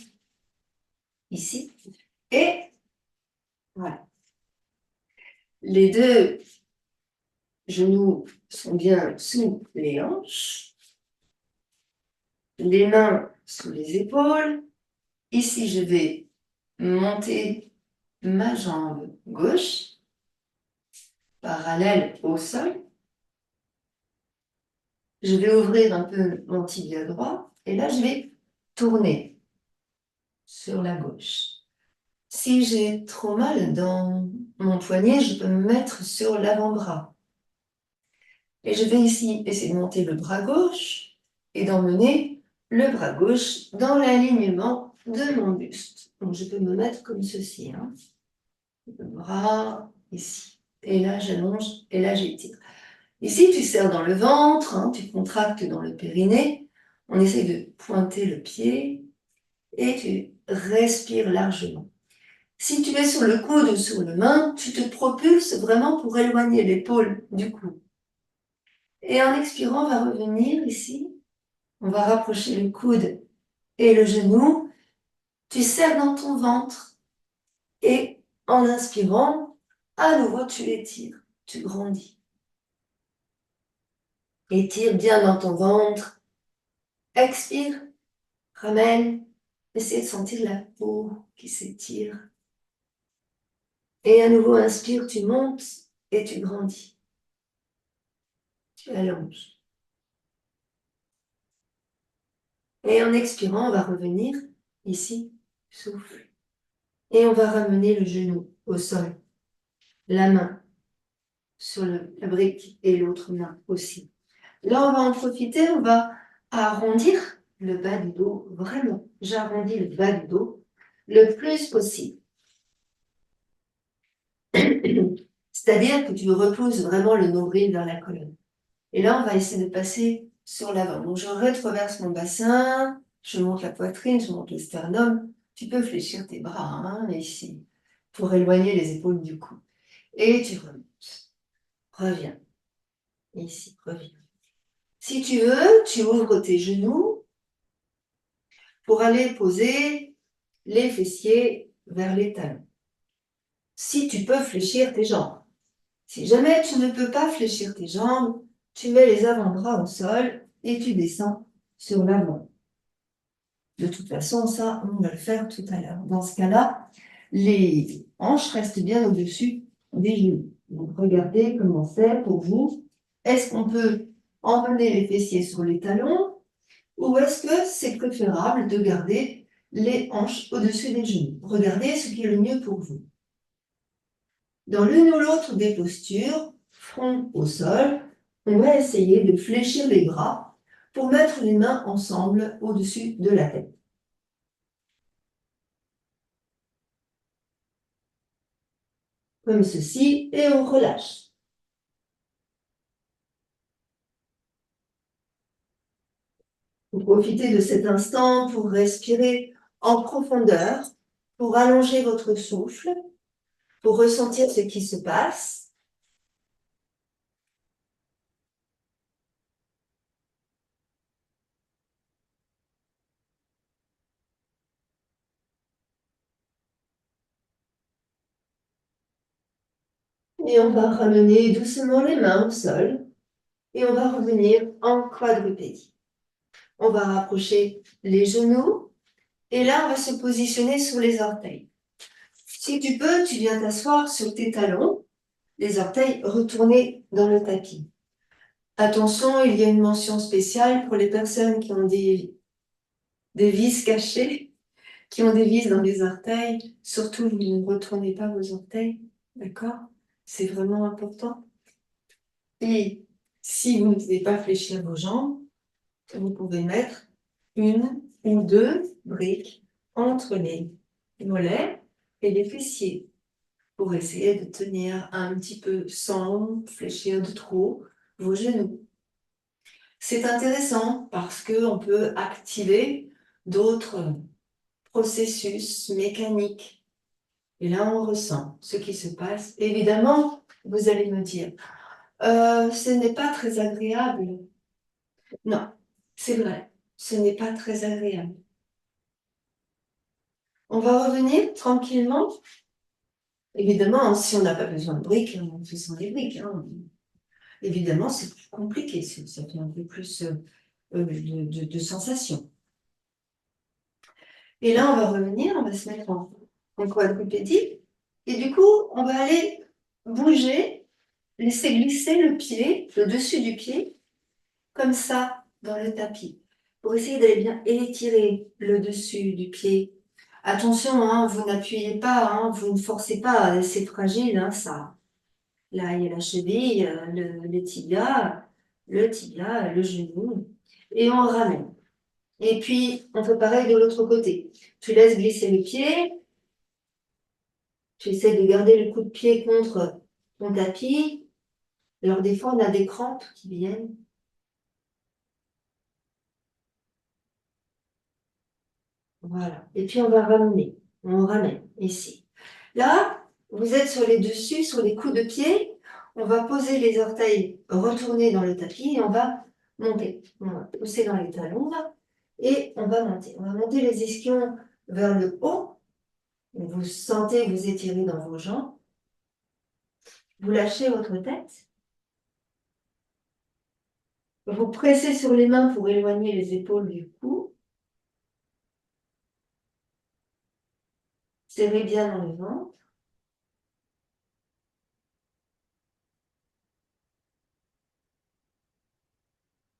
Ici. Et voilà. Les deux genoux sont bien sous les hanches. Les mains sous les épaules. Ici, je vais monter ma jambe gauche, parallèle au sol. Je vais ouvrir un peu mon tibia droit et là, je vais tourner sur la gauche. Si j'ai trop mal dans mon poignet, je peux me mettre sur l'avant-bras. Et je vais ici essayer de monter le bras gauche et d'emmener le bras gauche dans l'alignement de mon buste. Donc, je peux me mettre comme ceci. Le bras ici. Et là, j'allonge et là, j'étire. Ici, tu serres dans le ventre, tu contractes dans le périnée. On essaie de pointer le pied et tu respires largement. Si tu es sur le coude ou sur le main, tu te propulses vraiment pour éloigner l'épaule du cou. Et en expirant, on va revenir ici. On va rapprocher le coude et le genou. Tu serres dans ton ventre et en inspirant, à nouveau, tu étires, tu grandis. Étire bien dans ton ventre. Expire, ramène. Essaie de sentir la peau qui s'étire. Et à nouveau, inspire, tu montes et tu grandis. Tu allonges. Et en expirant, on va revenir ici, souffle. Et on va ramener le genou au sol. La main sur la brique et l'autre main aussi. Là, on va en profiter, on va arrondir le bas du dos, vraiment. J'arrondis le bas du dos le plus possible. C'est-à-dire que tu repousses vraiment le nombril vers la colonne. Et là, on va essayer de passer sur l'avant. Donc, je retraverse mon bassin, je monte la poitrine, je monte le sternum. Tu peux fléchir tes bras ici pour éloigner les épaules du cou. Et tu remontes. Reviens. Ici, reviens. Si tu veux, tu ouvres tes genoux pour aller poser les fessiers vers les talons. Si tu peux fléchir tes jambes. Si jamais tu ne peux pas fléchir tes jambes, tu mets les avant-bras au sol et tu descends sur l'avant. De toute façon, ça, on va le faire tout à l'heure. Dans ce cas-là, les hanches restent bien au-dessus des genoux. Donc, regardez comment c'est pour vous. Est-ce qu'on peut emmener les fessiers sur les talons ou est-ce que c'est préférable de garder les hanches au-dessus des genoux? Regardez ce qui est le mieux pour vous. Dans l'une ou l'autre des postures, front au sol, on va essayer de fléchir les bras pour mettre les mains ensemble au-dessus de la tête. Comme ceci, et on relâche. Vous profitez de cet instant pour respirer en profondeur, pour allonger votre souffle, pour ressentir ce qui se passe. Et on va ramener doucement les mains au sol et on va revenir en quadrupédie. On va rapprocher les genoux et là, on va se positionner sur les orteils. Si tu peux, tu viens t'asseoir sur tes talons, les orteils retournés dans le tapis. Attention, il y a une mention spéciale pour les personnes qui ont des vis cachées, qui ont des vis dans les orteils. Surtout, vous ne retournez pas vos orteils, d'accord? C'est vraiment important. Et si vous ne pouvez pas fléchir vos jambes, vous pouvez mettre une ou deux briques entre les mollets et les fessiers pour essayer de tenir un petit peu sans fléchir de trop vos genoux. C'est intéressant parce qu'on peut activer d'autres processus mécaniques. Et là, on ressent ce qui se passe. Évidemment, vous allez me dire, ce n'est pas très agréable. Non, c'est vrai, ce n'est pas très agréable. On va revenir tranquillement. Évidemment, si on n'a pas besoin de briques, on fait sans les briques. Hein. Évidemment, c'est plus compliqué, ça fait un peu plus de sensations. Et là, on va revenir, on va se mettre en quadrupédie. Et du coup, on va aller bouger, laisser glisser le pied, le dessus du pied, comme ça, dans le tapis. Pour essayer d'aller bien étirer le dessus du pied. Attention, hein, vous n'appuyez pas, hein, vous ne forcez pas, c'est fragile, hein, ça. Là, il y a la cheville, le tibia, le genou. Et on ramène. Et puis, on fait pareil de l'autre côté. Tu laisses glisser le pied. Tu essaies de garder le coup de pied contre ton tapis. Alors, des fois, on a des crampes qui viennent. Voilà. Et puis, on va ramener. On ramène ici. Là, vous êtes sur les dessus, sur les coups de pied. On va poser les orteils retournés dans le tapis et on va monter. On va pousser dans les talons là, et on va monter. On va monter les ischions vers le haut. Vous sentez vous étirer dans vos jambes. Vous lâchez votre tête. Vous pressez sur les mains pour éloigner les épaules du cou. Serrez bien dans le ventre.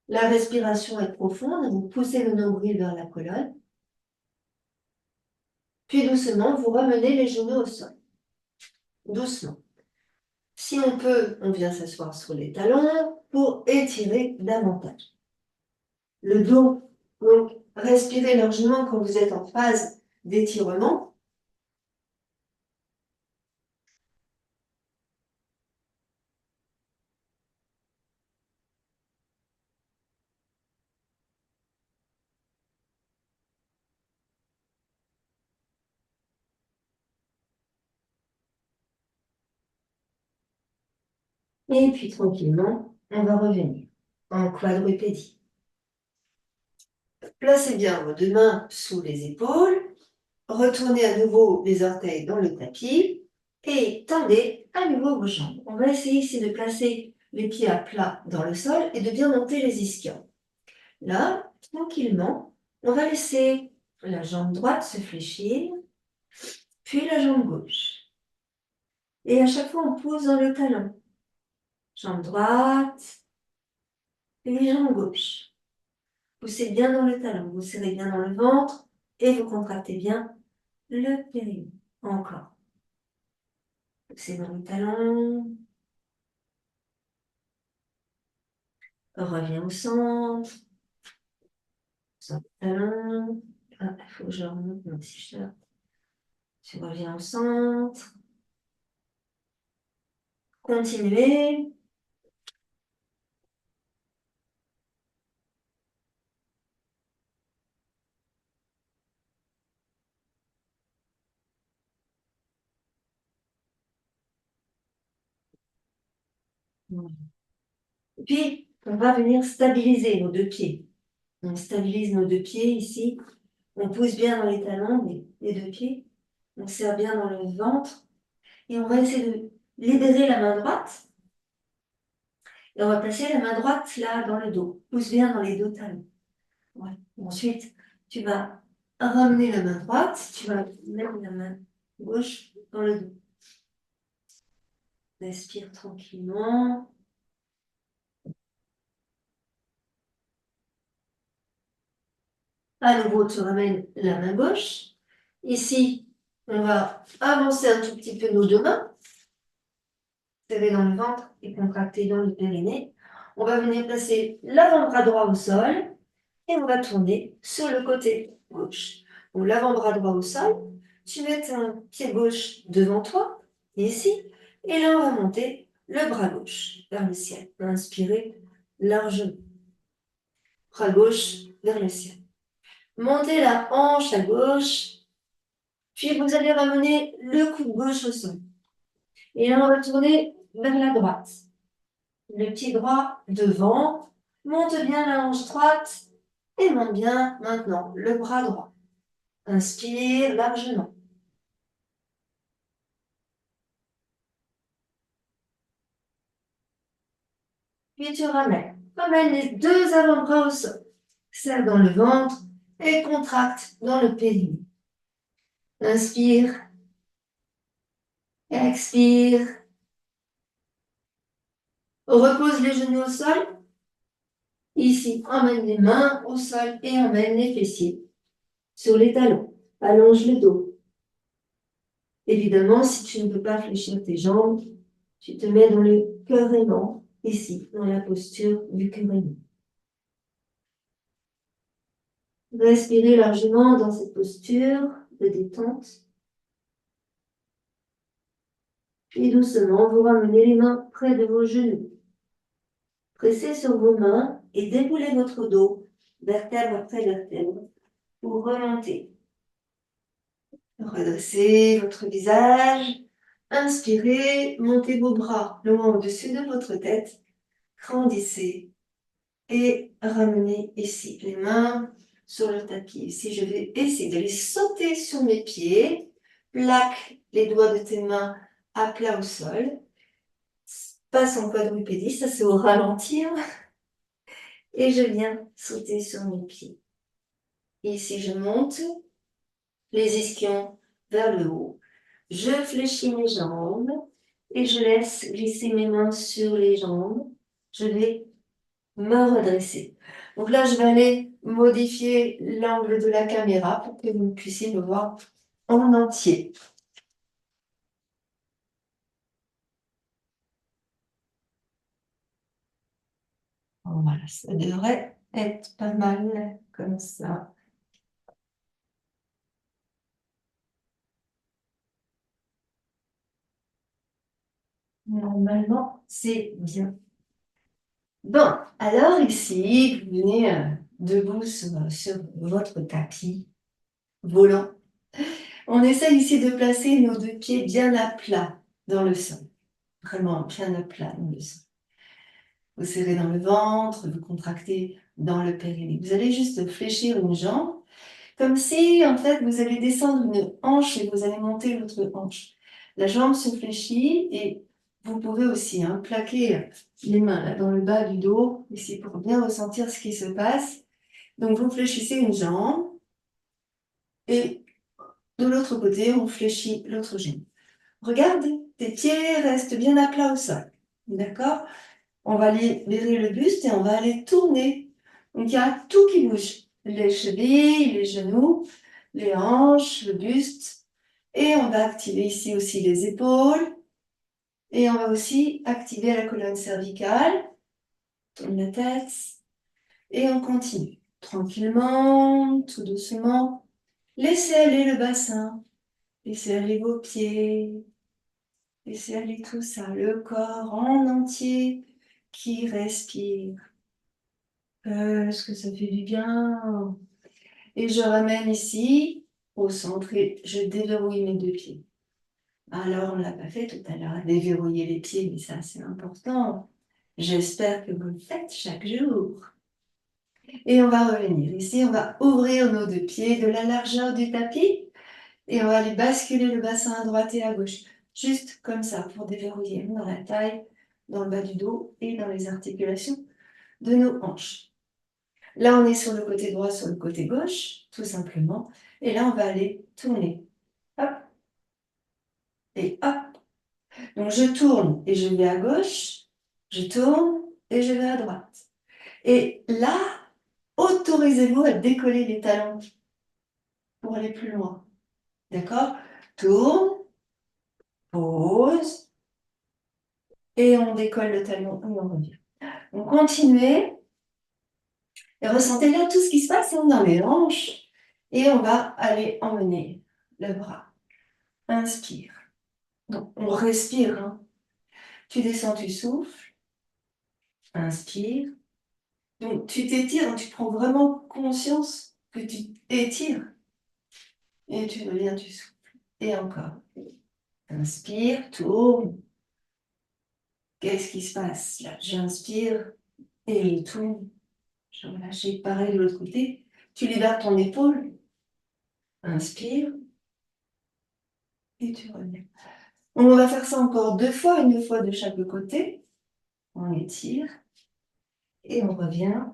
La respiration est profonde. Vous poussez le nombril vers la colonne. Puis doucement, vous ramenez les genoux au sol. Doucement. Si on peut, on vient s'asseoir sur les talons pour étirer davantage. Le dos, donc respirez largement quand vous êtes en phase d'étirement. Et puis tranquillement, on va revenir en quadrupédie. Placez bien vos deux mains sous les épaules. Retournez à nouveau les orteils dans le tapis et tendez à nouveau vos jambes. On va essayer ici de placer les pieds à plat dans le sol et de bien monter les ischions. Là, tranquillement, on va laisser la jambe droite se fléchir, puis la jambe gauche. Et à chaque fois, on pose dans le talon. Jambe droite et jambe gauche. Poussez bien dans le talon, vous serrez bien dans le ventre et vous contractez bien le périnée. Encore. Poussez dans le talon. Reviens au centre. Centre talon. Ah, il faut que je remonte mon t-shirt. Tu reviens au centre. Continuez. Et puis, on va venir stabiliser nos deux pieds. On stabilise nos deux pieds ici. On pousse bien dans les talons des deux pieds. On serre bien dans le ventre. Et on va essayer de libérer la main droite. Et on va placer la main droite là dans le dos. Pousse bien dans les deux talons. Ouais. Ensuite, tu vas ramener la main droite. Tu vas mettre la main gauche dans le dos. Respire tranquillement. À nouveau, tu ramènes la main gauche. Ici, on va avancer un tout petit peu nos deux mains. Serrer dans le ventre et contracter dans le périnée. On va venir placer l'avant-bras droit au sol et on va tourner sur le côté gauche. Donc l'avant-bras droit au sol, tu mets ton pied gauche devant toi, ici, et là on va monter le bras gauche vers le ciel. Inspirez largement. Bras gauche vers le ciel. Montez la hanche à gauche, puis vous allez ramener le coude gauche au sol. Et là on va tourner vers la droite. Le pied droit devant, monte bien la hanche droite et monte bien maintenant le bras droit. Inspire largement. Puis tu ramènes. Ramène les deux avant-bras au sol. Serre dans le ventre et contracte dans le périnée. Inspire. Expire. Repose les genoux au sol. Ici, emmène les mains au sol et emmène les fessiers sur les talons. Allonge le dos. Évidemment, si tu ne peux pas fléchir tes jambes, tu te mets dans le cœur aimant, ici, dans la posture du cœur aimant. Respirez largement dans cette posture de détente. Puis doucement, vous ramenez les mains près de vos genoux. Pressez sur vos mains et déroulez votre dos, vertèbre après vertèbre, pour remonter. Redressez votre visage. Inspirez, montez vos bras loin au-dessus de votre tête. Grandissez et ramenez ici les mains sur le tapis. Ici, je vais essayer d'aller sauter sur mes pieds. Plaque les doigts de tes mains à plat au sol. Passe en quadrupédie, ça c'est au ralenti. Et je viens sauter sur mes pieds. Ici, je monte les ischions vers le haut. Je fléchis mes jambes et je laisse glisser mes mains sur les jambes. Je vais me redresser. Donc là, je vais aller modifier l'angle de la caméra pour que vous puissiez me voir en entier. Voilà, ça devrait être pas mal comme ça. Normalement, c'est bien. Bon, alors ici, vous venez debout sur votre tapis volant. On essaie ici de placer nos deux pieds bien à plat dans le sol. Vraiment bien à plat dans le sol. Vous serrez dans le ventre, vous contractez dans le périnée. Vous allez juste fléchir une jambe, comme si en fait vous allez descendre une hanche et vous allez monter l'autre hanche. La jambe se fléchit et vous pouvez aussi plaquer les mains là, dans le bas du dos, ici pour bien ressentir ce qui se passe. Donc vous fléchissez une jambe et de l'autre côté, on fléchit l'autre jambe. Regarde, tes pieds restent bien à plat au sol. D'accord? On va libérer le buste et on va aller tourner. Donc il y a tout qui bouge. Les chevilles, les genoux, les hanches, le buste. Et on va activer ici aussi les épaules. Et on va aussi activer la colonne cervicale. Tourne la tête. Et on continue. Tranquillement, tout doucement. Laissez aller le bassin. Laissez aller vos pieds. Laissez aller tout ça. Le corps en entier qui respire. Est-ce que ça fait du bien? Et je ramène ici au centre et je déverrouille mes deux pieds. Alors, on ne l'a pas fait tout à l'heure, déverrouiller les pieds, mais ça c'est important. J'espère que vous le faites chaque jour. Et on va revenir ici, on va ouvrir nos deux pieds de la largeur du tapis et on va aller basculer le bassin à droite et à gauche. Juste comme ça pour déverrouiller dans la taille, dans le bas du dos et dans les articulations de nos hanches. Là, on est sur le côté droit, sur le côté gauche, tout simplement. Et là, on va aller tourner. Hop. Et hop. Donc, je tourne et je vais à gauche. Je tourne et je vais à droite. Et là, autorisez-vous à décoller les talons pour aller plus loin. D'accord? Tourne, pose, et on décolle le talon et on revient. Donc, continuez et ressentez là tout ce qui se passe dans les hanches. Et on va aller emmener le bras. Inspire. Donc, on respire. Hein. Tu descends, tu souffles. Inspire. Donc, tu t'étires, hein, tu prends vraiment conscience que tu étires. Et tu reviens, tu souffles. Et encore. Inspire, tourne. Qu'est-ce qui se passe là? J'inspire et je tourne. Je relâche. Et pareil de l'autre côté. Tu libères ton épaule. Inspire. Et tu reviens. On va faire ça encore 2 fois, une fois de chaque côté. On étire. Et on revient.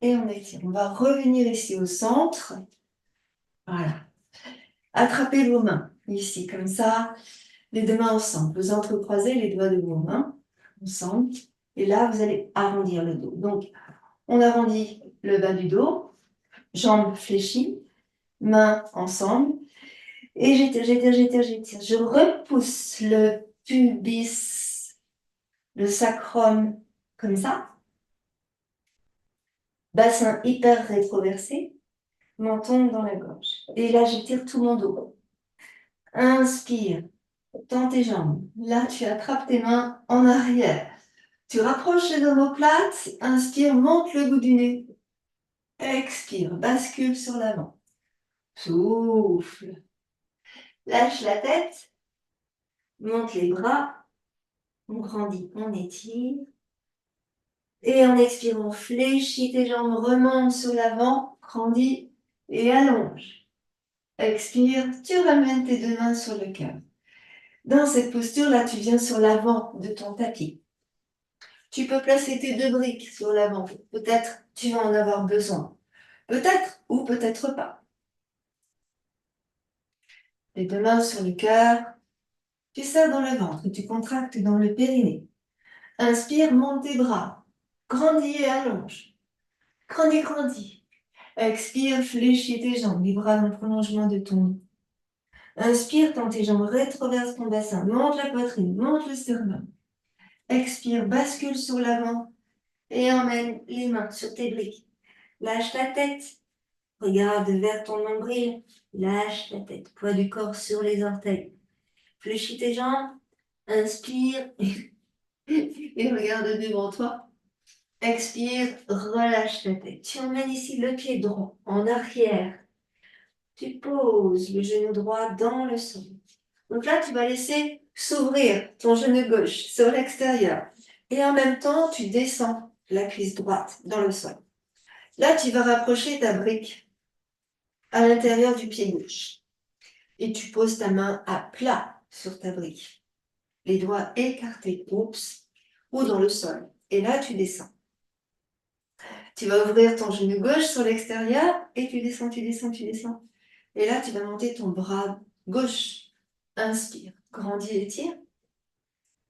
Et on étire. On va revenir ici au centre. Voilà. Attrapez vos mains, ici, comme ça, les deux mains ensemble. Vous entrecroisez les doigts de vos mains ensemble. Et là, vous allez arrondir le dos. Donc, on arrondit le bas du dos, jambes fléchies, mains ensemble. Et j'étire, j'étire, j'étire, j'étire. Je repousse le pubis, le sacrum, comme ça. Bassin hyper rétroversé, menton dans la gorge. Et là, j'étire tout mon dos. Inspire. Tends tes jambes. Là, tu attrapes tes mains en arrière. Tu rapproches les omoplates. Inspire, monte le bout du nez. Expire, bascule sur l'avant. Souffle. Lâche la tête. Monte les bras. On grandit, on étire. Et en expirant, fléchis tes jambes, remonte sur l'avant, grandis et allonge. Expire, tu ramènes tes deux mains sur le cœur. Dans cette posture-là, tu viens sur l'avant de ton tapis. Tu peux placer tes deux briques sur l'avant. Peut-être tu vas en avoir besoin. Peut-être ou peut-être pas. Les deux mains sur le cœur. Tu serres dans le ventre, tu contractes dans le périnée. Inspire, monte tes bras. Grandis et allonge. Grandis, grandis. Expire, fléchis tes jambes, les bras dans le prolongement de ton dos. Inspire, tends tes jambes, rétroverse ton bassin, monte la poitrine, monte le sternum. Expire, bascule sur l'avant et emmène les mains sur tes briques. Lâche la tête. Regarde vers ton nombril, lâche la tête, poids du corps sur les orteils. Fléchis tes jambes, inspire et regarde devant toi. Expire, relâche la tête. Tu emmènes ici le pied droit en arrière. Tu poses le genou droit dans le sol. Donc là, tu vas laisser s'ouvrir ton genou gauche sur l'extérieur. Et en même temps, tu descends la cuisse droite dans le sol. Là, tu vas rapprocher ta brique à l'intérieur du pied gauche. Et tu poses ta main à plat sur ta brique. Les doigts écartés, oups, ou dans le sol. Et là, tu descends. Tu vas ouvrir ton genou gauche sur l'extérieur et tu descends, tu descends, tu descends. Et là, tu vas monter ton bras gauche. Inspire, grandis et tire.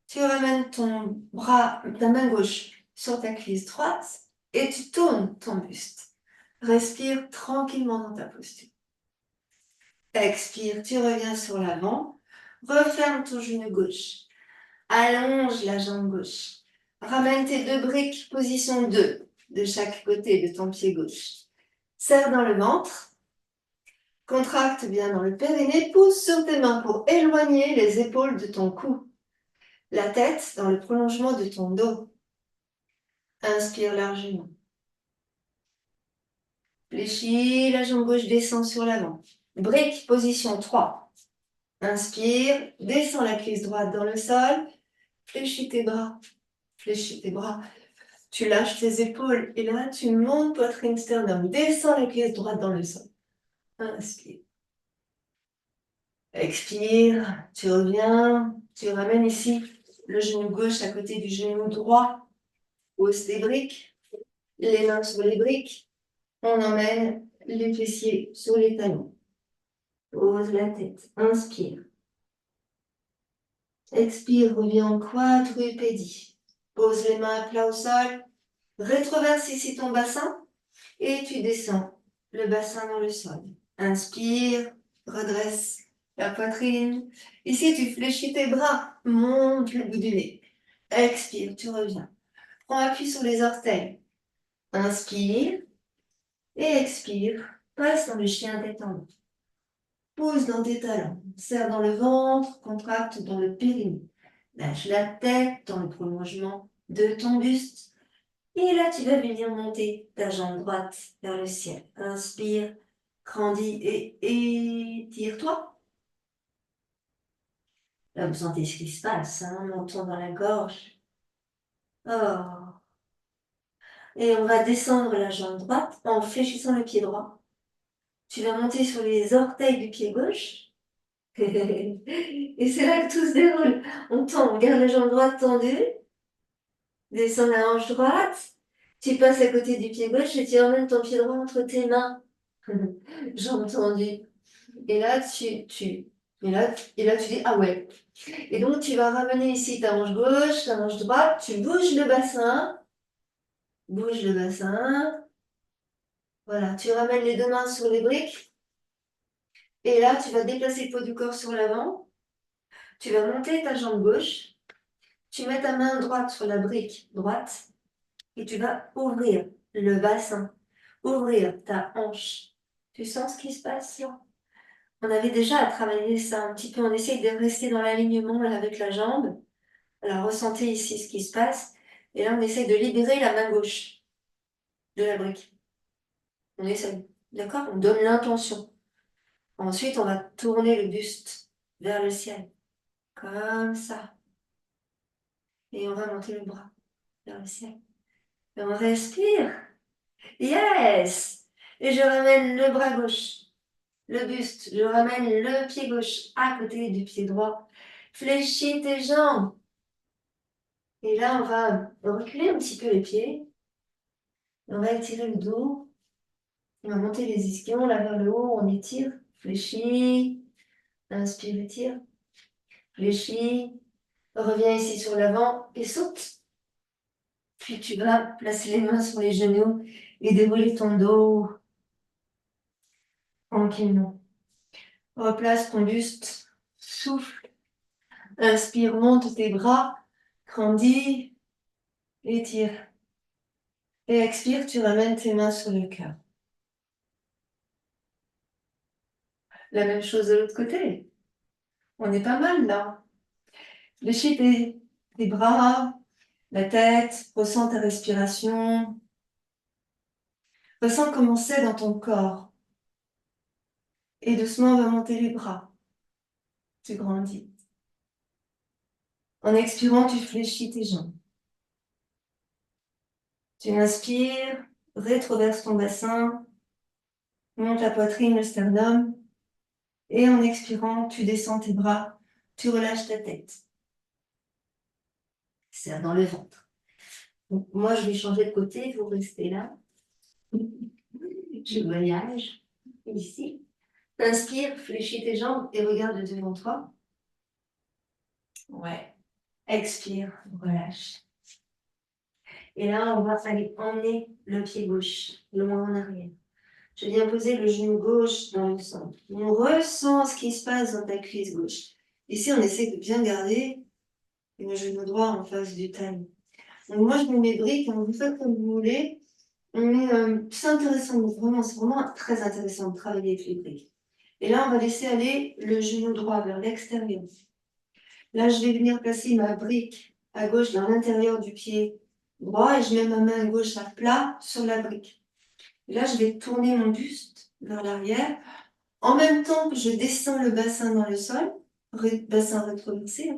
Tu ramènes ton bras, ta main gauche sur ta cuisse droite et tu tournes ton buste. Respire tranquillement dans ta posture. Expire, tu reviens sur l'avant. Referme ton genou gauche. Allonge la jambe gauche. Ramène tes deux briques, position 2, de chaque côté de ton pied gauche. Serre dans le ventre. Contracte bien dans le périnée. Pousse sur tes mains pour éloigner les épaules de ton cou. La tête dans le prolongement de ton dos. Inspire largement. Fléchis, la jambe gauche descend sur l'avant. Brique, position 3. Inspire, descends la cuisse droite dans le sol. Fléchis tes bras. fléchis tes bras, tu lâches tes épaules et là, tu montes poitrine sternum, descends la cuisse droite dans le sol. Inspire. Expire, tu reviens, tu ramènes ici le genou gauche à côté du genou droit, hausse des briques, les mains sur les briques, on emmène les fessiers sur les talons. Pose la tête, inspire. Expire, reviens en quadrupédie. Pose les mains à plat au sol, rétroverse ici ton bassin et tu descends le bassin dans le sol. Inspire, redresse la poitrine. Ici, tu fléchis tes bras, monte le bout du nez. Expire, tu reviens. Prends appui sur les orteils. Inspire et expire. Passe dans le chien détendu. Pousse dans tes talons. Serre dans le ventre, contracte dans le périnée. Lâche la tête dans le prolongement de ton buste. Et là, tu vas venir monter ta jambe droite vers le ciel. Inspire, grandis et étire-toi. Là, vous sentez ce qui se passe, hein, menton dans la gorge. Oh. Et on va descendre la jambe droite en fléchissant le pied droit. Tu vas monter sur les orteils du pied gauche. Et c'est là que tout se déroule. On tend, on garde la jambe droite tendue. Descends la hanche droite. Tu passes à côté du pied gauche et tu emmènes ton pied droit entre tes mains. Jambe tendue. Et là, et là, tu dis, ah ouais. Et donc, tu vas ramener ici ta hanche gauche, ta hanche droite. Tu bouges le bassin. Bouge le bassin. Voilà, tu ramènes les deux mains sur les briques. Et là, tu vas déplacer le poids du corps sur l'avant. Tu vas monter ta jambe gauche. Tu mets ta main droite sur la brique droite. Et tu vas ouvrir le bassin. Ouvrir ta hanche. Tu sens ce qui se passe là? On avait déjà travaillé ça un petit peu. On essaye de rester dans l'alignement là avec la jambe. Alors, ressentez ici ce qui se passe. Et là, on essaye de libérer la main gauche de la brique. On essaye. D'accord? On donne l'intention. Ensuite, on va tourner le buste vers le ciel. Comme ça. Et on va monter le bras vers le ciel. Et on respire. Yes! Et je ramène le bras gauche, le buste. Je ramène le pied gauche à côté du pied droit. Fléchis tes jambes. Et là, on va reculer un petit peu les pieds. On va étirer le dos. On va monter les ischions là vers le haut. On étire. Fléchis. Inspire, étire. Fléchis. Reviens ici sur l'avant et saute. Puis tu vas placer les mains sur les genoux et dérouler ton dos tranquillement. Replace ton buste. Souffle. Inspire, monte tes bras. Grandis. Étire. Et expire, tu ramènes tes mains sur le cœur. La même chose de l'autre côté. On est pas mal là. Fléchis tes bras, la tête, ressens ta respiration. Ressens comment c'est dans ton corps. Et doucement, on va monter les bras. Tu grandis. En expirant, tu fléchis tes jambes. Tu inspires, rétroverse ton bassin, monte la poitrine, le sternum. Et en expirant, tu descends tes bras, tu relâches ta tête. Serre dans le ventre. Donc, moi, je vais changer de côté, vous restez là. Je voyage ici. Inspire, fléchis tes jambes et regarde devant toi. Ouais. Expire, relâche. Et là, on va aller emmener le pied gauche loin en arrière. Je viens poser le genou gauche dans le centre. On ressent ce qui se passe dans ta cuisse gauche. Ici, on essaie de bien garder le genou droit en face du talon. Donc moi, je mets mes briques, vous faites comme vous voulez. Mais c'est intéressant, vraiment, c'est vraiment très intéressant de travailler avec les briques. Et là, on va laisser aller le genou droit vers l'extérieur. Là, je vais venir placer ma brique à gauche dans l'intérieur du pied droit et je mets ma main gauche à plat sur la brique. Et là, je vais tourner mon buste vers l'arrière en même temps que je descends le bassin dans le sol, bassin rétroversé.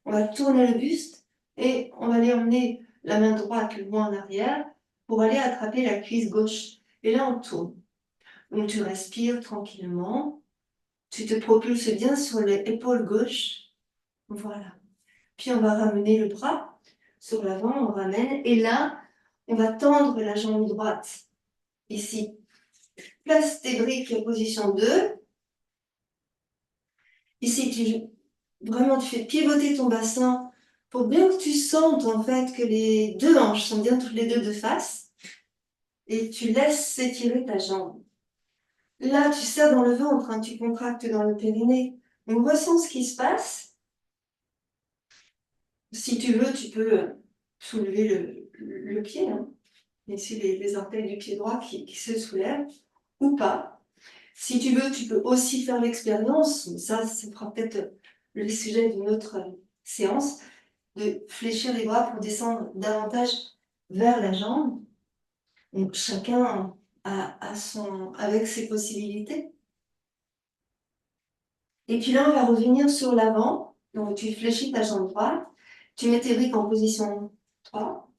On va tourner le buste et on va aller emmener la main droite le moins en arrière pour aller attraper la cuisse gauche. Et là, on tourne. Donc, tu respires tranquillement. Tu te propulses bien sur l'épaule gauche. Voilà. Puis, on va ramener le bras sur l'avant, on ramène. Et là, on va tendre la jambe droite. Ici. Place tes briques en position 2. Ici, vraiment, tu fais pivoter ton bassin pour bien que tu sentes en fait que les deux hanches sont bien toutes les deux de face. Et tu laisses s'étirer ta jambe. Là, tu serres dans le ventre, hein, tu contractes dans le périnée. On ressent ce qui se passe. Si tu veux, tu peux soulever le pied. Hein. Ici, les orteils du pied droit qui se soulèvent ou pas. Si tu veux, tu peux aussi faire l'expérience, ça fera peut-être le sujet d'une autre séance, de fléchir les bras pour descendre davantage vers la jambe. Donc, chacun avec ses possibilités. Et puis là, on va revenir sur l'avant. Donc, tu fléchis ta jambe droite. Tu mets tes briques en position 3.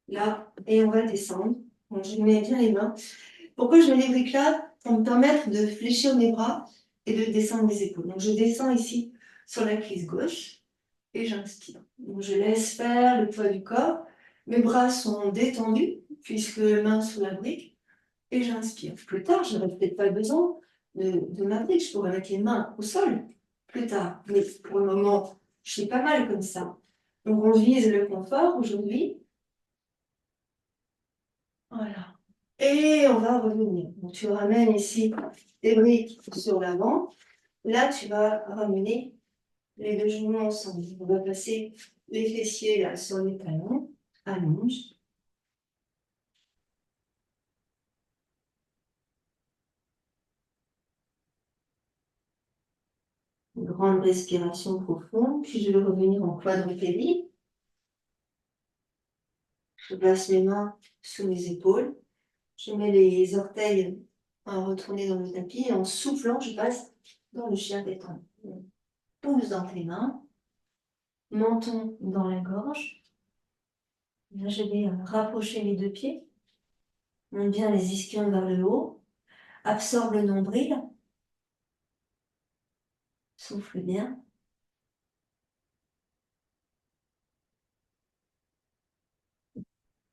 Là, et on va descendre. Donc, je mets bien les mains. Pourquoi je mets les briques là? Pour me permettre de fléchir mes bras et de descendre les épaules. Donc, je descends ici sur la cuisse gauche et j'inspire. Donc, je laisse faire le poids du corps. Mes bras sont détendus puisque main sous la brique et j'inspire. Plus tard, je n'aurai peut-être pas besoin de ma brique. Je pourrais mettre les mains au sol plus tard. Mais pour le moment, je suis pas mal comme ça. Donc, on vise le confort aujourd'hui. Voilà. Et on va revenir. Donc, tu ramènes ici tes briques sur l'avant. Là, tu vas ramener les deux genoux ensemble. On va passer les fessiers là, sur les talons. Allonge. Une grande respiration profonde. Puis, je vais revenir en quadrupédie. Je place mes mains sous mes épaules. Je mets les orteils à retourner dans le tapis. Et en soufflant, je passe dans le chien pétant. Pousse dans tes mains. Menton dans la gorge. Là, je vais rapprocher les deux pieds. Monte bien les ischions vers le haut. Absorbe le nombril. Souffle bien.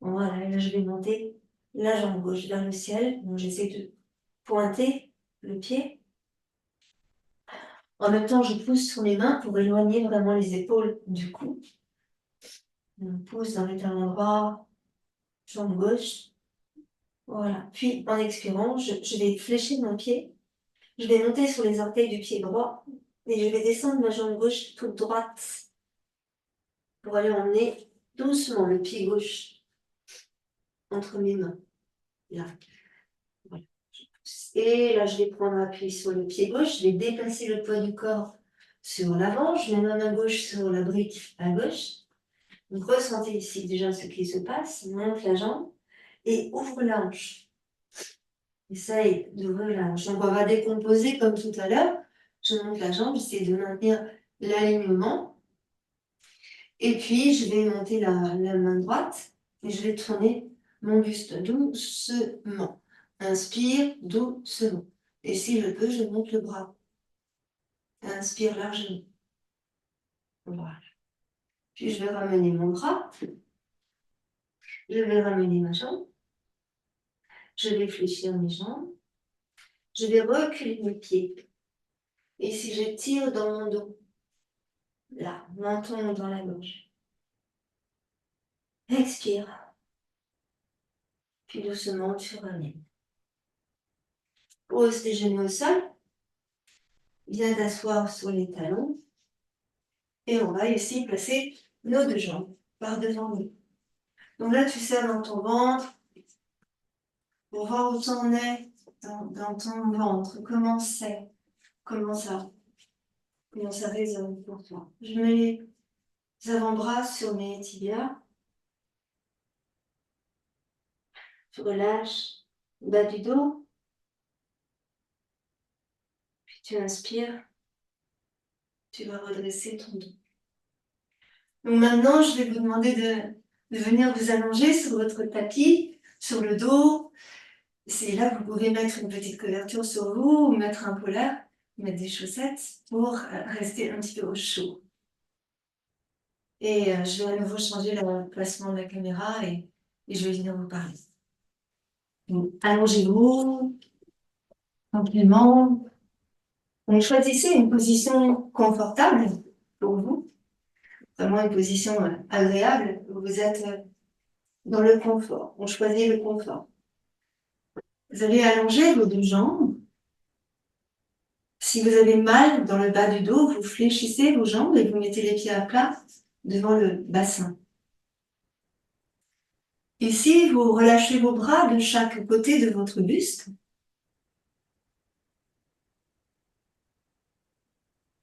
Voilà, et là, je vais monter la jambe gauche vers le ciel. Donc, j'essaie de pointer le pied. En même temps, je pousse sur les mains pour éloigner vraiment les épaules du cou. On pousse dans les talons droits, jambe gauche. Voilà. Puis, en expirant, je vais fléchir mon pied. Je vais monter sur les orteils du pied droit et je vais descendre ma jambe gauche toute droite pour aller emmener doucement le pied gauche entre mes mains. Là. Voilà. Et là, je vais prendre appui sur le pied gauche. Je vais déplacer le poids du corps sur l'avant. Je mets ma main gauche sur la brique à gauche. Donc, ressentez ici déjà ce qui se passe. Monte la jambe et ouvre la hanche. Essaye d'ouvrir la hanche. Donc, on va décomposer comme tout à l'heure. Je monte la jambe, j'essaie de maintenir l'alignement. Et puis, je vais monter la main droite et je vais tourner mon buste doucement. Inspire doucement. Et si je peux, je monte le bras. Inspire largement. Voilà. Puis, je vais ramener mon bras. Je vais ramener ma jambe. Je vais fléchir mes jambes. Je vais reculer mes pieds. Et si je tire dans mon dos, là, menton dans la gorge. Expire. Puis doucement, tu ramènes. Pose tes genoux au sol. Viens t'asseoir sur les talons. Et on va ici placer nos deux jambes par devant nous. Donc là, tu serres dans ton ventre pour voir où tu en es dans ton ventre. Comment c'est? Comment ça résonne pour toi? Je mets les avant-bras sur mes tibias. Tu relâches le bas du dos. Puis tu inspires. Tu vas redresser ton dos. Donc maintenant, je vais vous demander de venir vous allonger sur votre tapis, sur le dos. C'est là que vous pouvez mettre une petite couverture sur vous, ou mettre un polaire, mettre des chaussettes pour rester un petit peu au chaud. Et je vais à nouveau changer le placement de la caméra et je vais venir vous parler. Donc, allongez-vous tranquillement. Donc, choisissez une position confortable pour vous, vraiment une position agréable où vous êtes dans le confort. On choisit le confort. Vous allez allonger vos deux jambes. Si vous avez mal dans le bas du dos, vous fléchissez vos jambes et vous mettez les pieds à plat devant le bassin. Ici, vous relâchez vos bras de chaque côté de votre buste.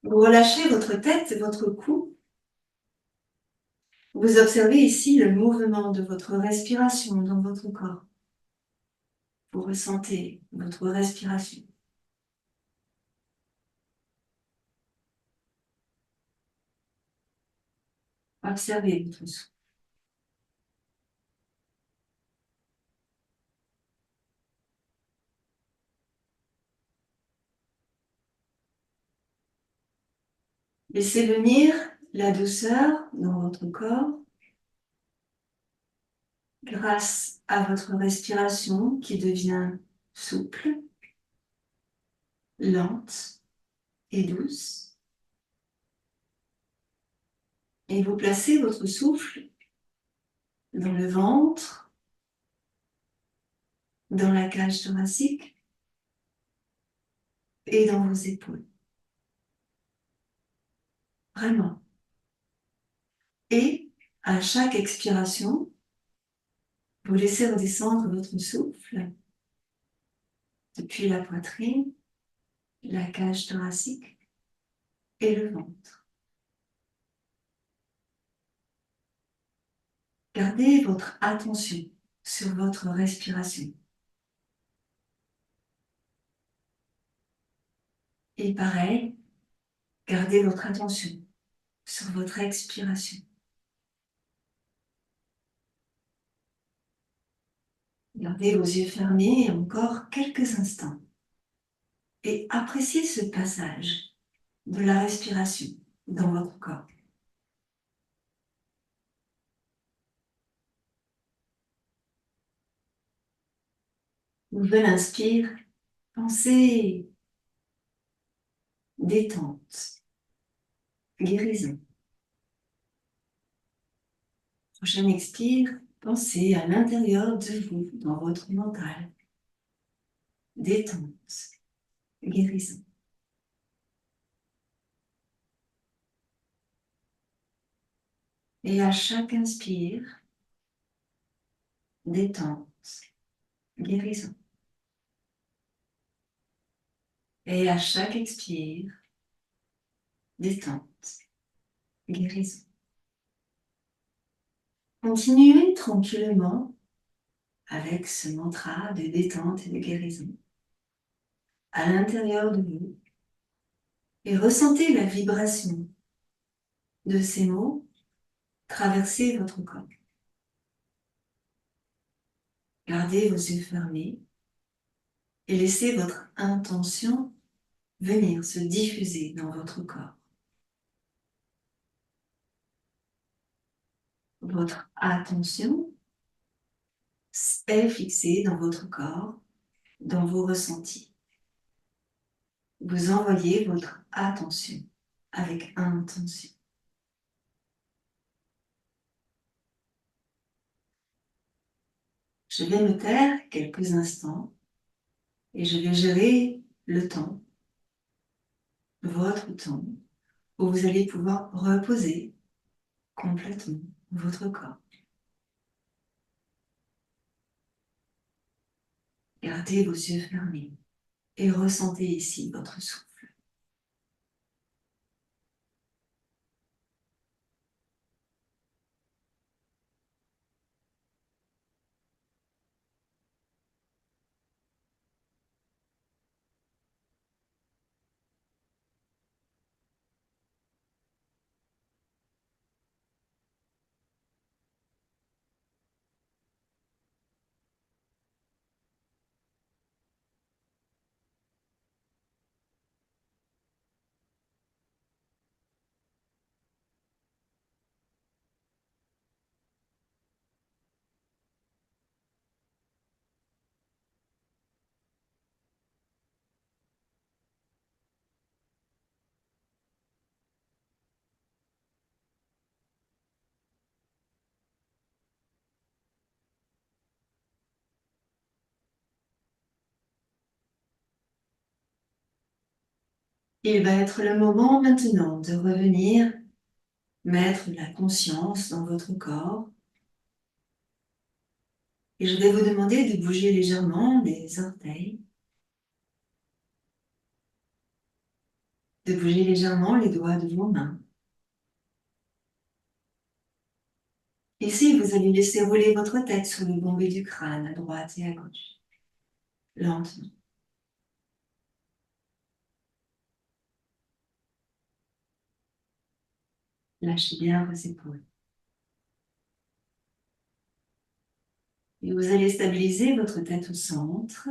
Vous relâchez votre tête, votre cou. Vous observez ici le mouvement de votre respiration dans votre corps. Vous ressentez votre respiration. Observez votre souffle. Laissez venir la douceur dans votre corps grâce à votre respiration qui devient souple, lente et douce. Et vous placez votre souffle dans le ventre, dans la cage thoracique et dans vos épaules. Vraiment. Et à chaque expiration, vous laissez redescendre votre souffle depuis la poitrine, la cage thoracique et le ventre. Gardez votre attention sur votre respiration. Et pareil, gardez votre attention sur votre expiration. Gardez vos yeux fermés encore quelques instants et appréciez ce passage de la respiration dans votre corps. Nouvelle inspire, pensez détente, guérison. Prochaine expire, pensez à l'intérieur de vous, dans votre mental. Détente, guérison. Et à chaque inspire, détente, guérison. Et à chaque expire, détente, guérison. Continuez tranquillement avec ce mantra de détente et de guérison à l'intérieur de vous et ressentez la vibration de ces mots traverser votre corps. Gardez vos yeux fermés et laissez votre intention venir se diffuser dans votre corps. Votre attention est fixée dans votre corps, dans vos ressentis. Vous envoyez votre attention avec intention. Je vais me taire quelques instants et je vais gérer le temps, votre temps, où vous allez pouvoir reposer complètement votre corps. Gardez vos yeux fermés et ressentez ici votre souffle. Il va être le moment maintenant de revenir mettre de la conscience dans votre corps. Et je vais vous demander de bouger légèrement les orteils, de bouger légèrement les doigts de vos mains. Ici, vous allez laisser rouler votre tête sur le bombé du crâne, à droite et à gauche, lentement. Lâchez bien vos épaules. Et vous allez stabiliser votre tête au centre.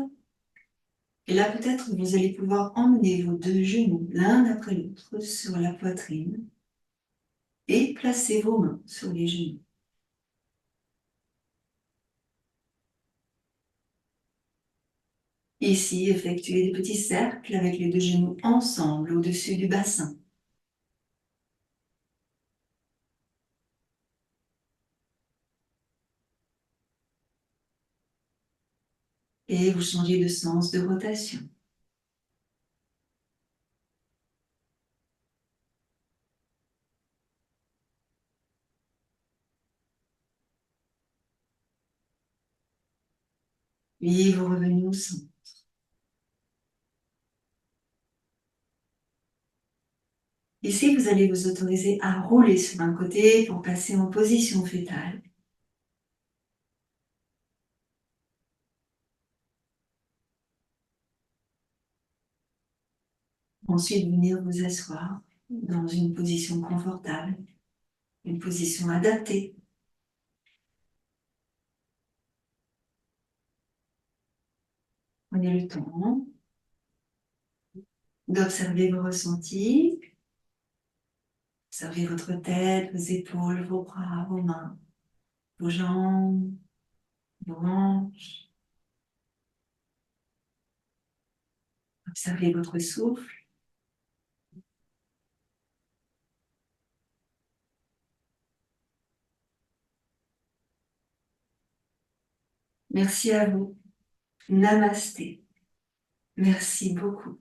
Et là, peut-être, vous allez pouvoir emmener vos deux genoux l'un après l'autre sur la poitrine et placer vos mains sur les genoux. Ici, effectuez des petits cercles avec les deux genoux ensemble au-dessus du bassin. Et vous changez de sens de rotation. Et vous revenez au centre. Ici, vous allez vous autoriser à rouler sur un côté pour passer en position fétale. Ensuite, venir vous asseoir dans une position confortable, une position adaptée. Prenez le temps d'observer vos ressentis. Observez votre tête, vos épaules, vos bras, vos mains, vos jambes, vos hanches. Observez votre souffle. Merci à vous. Namasté. Merci beaucoup.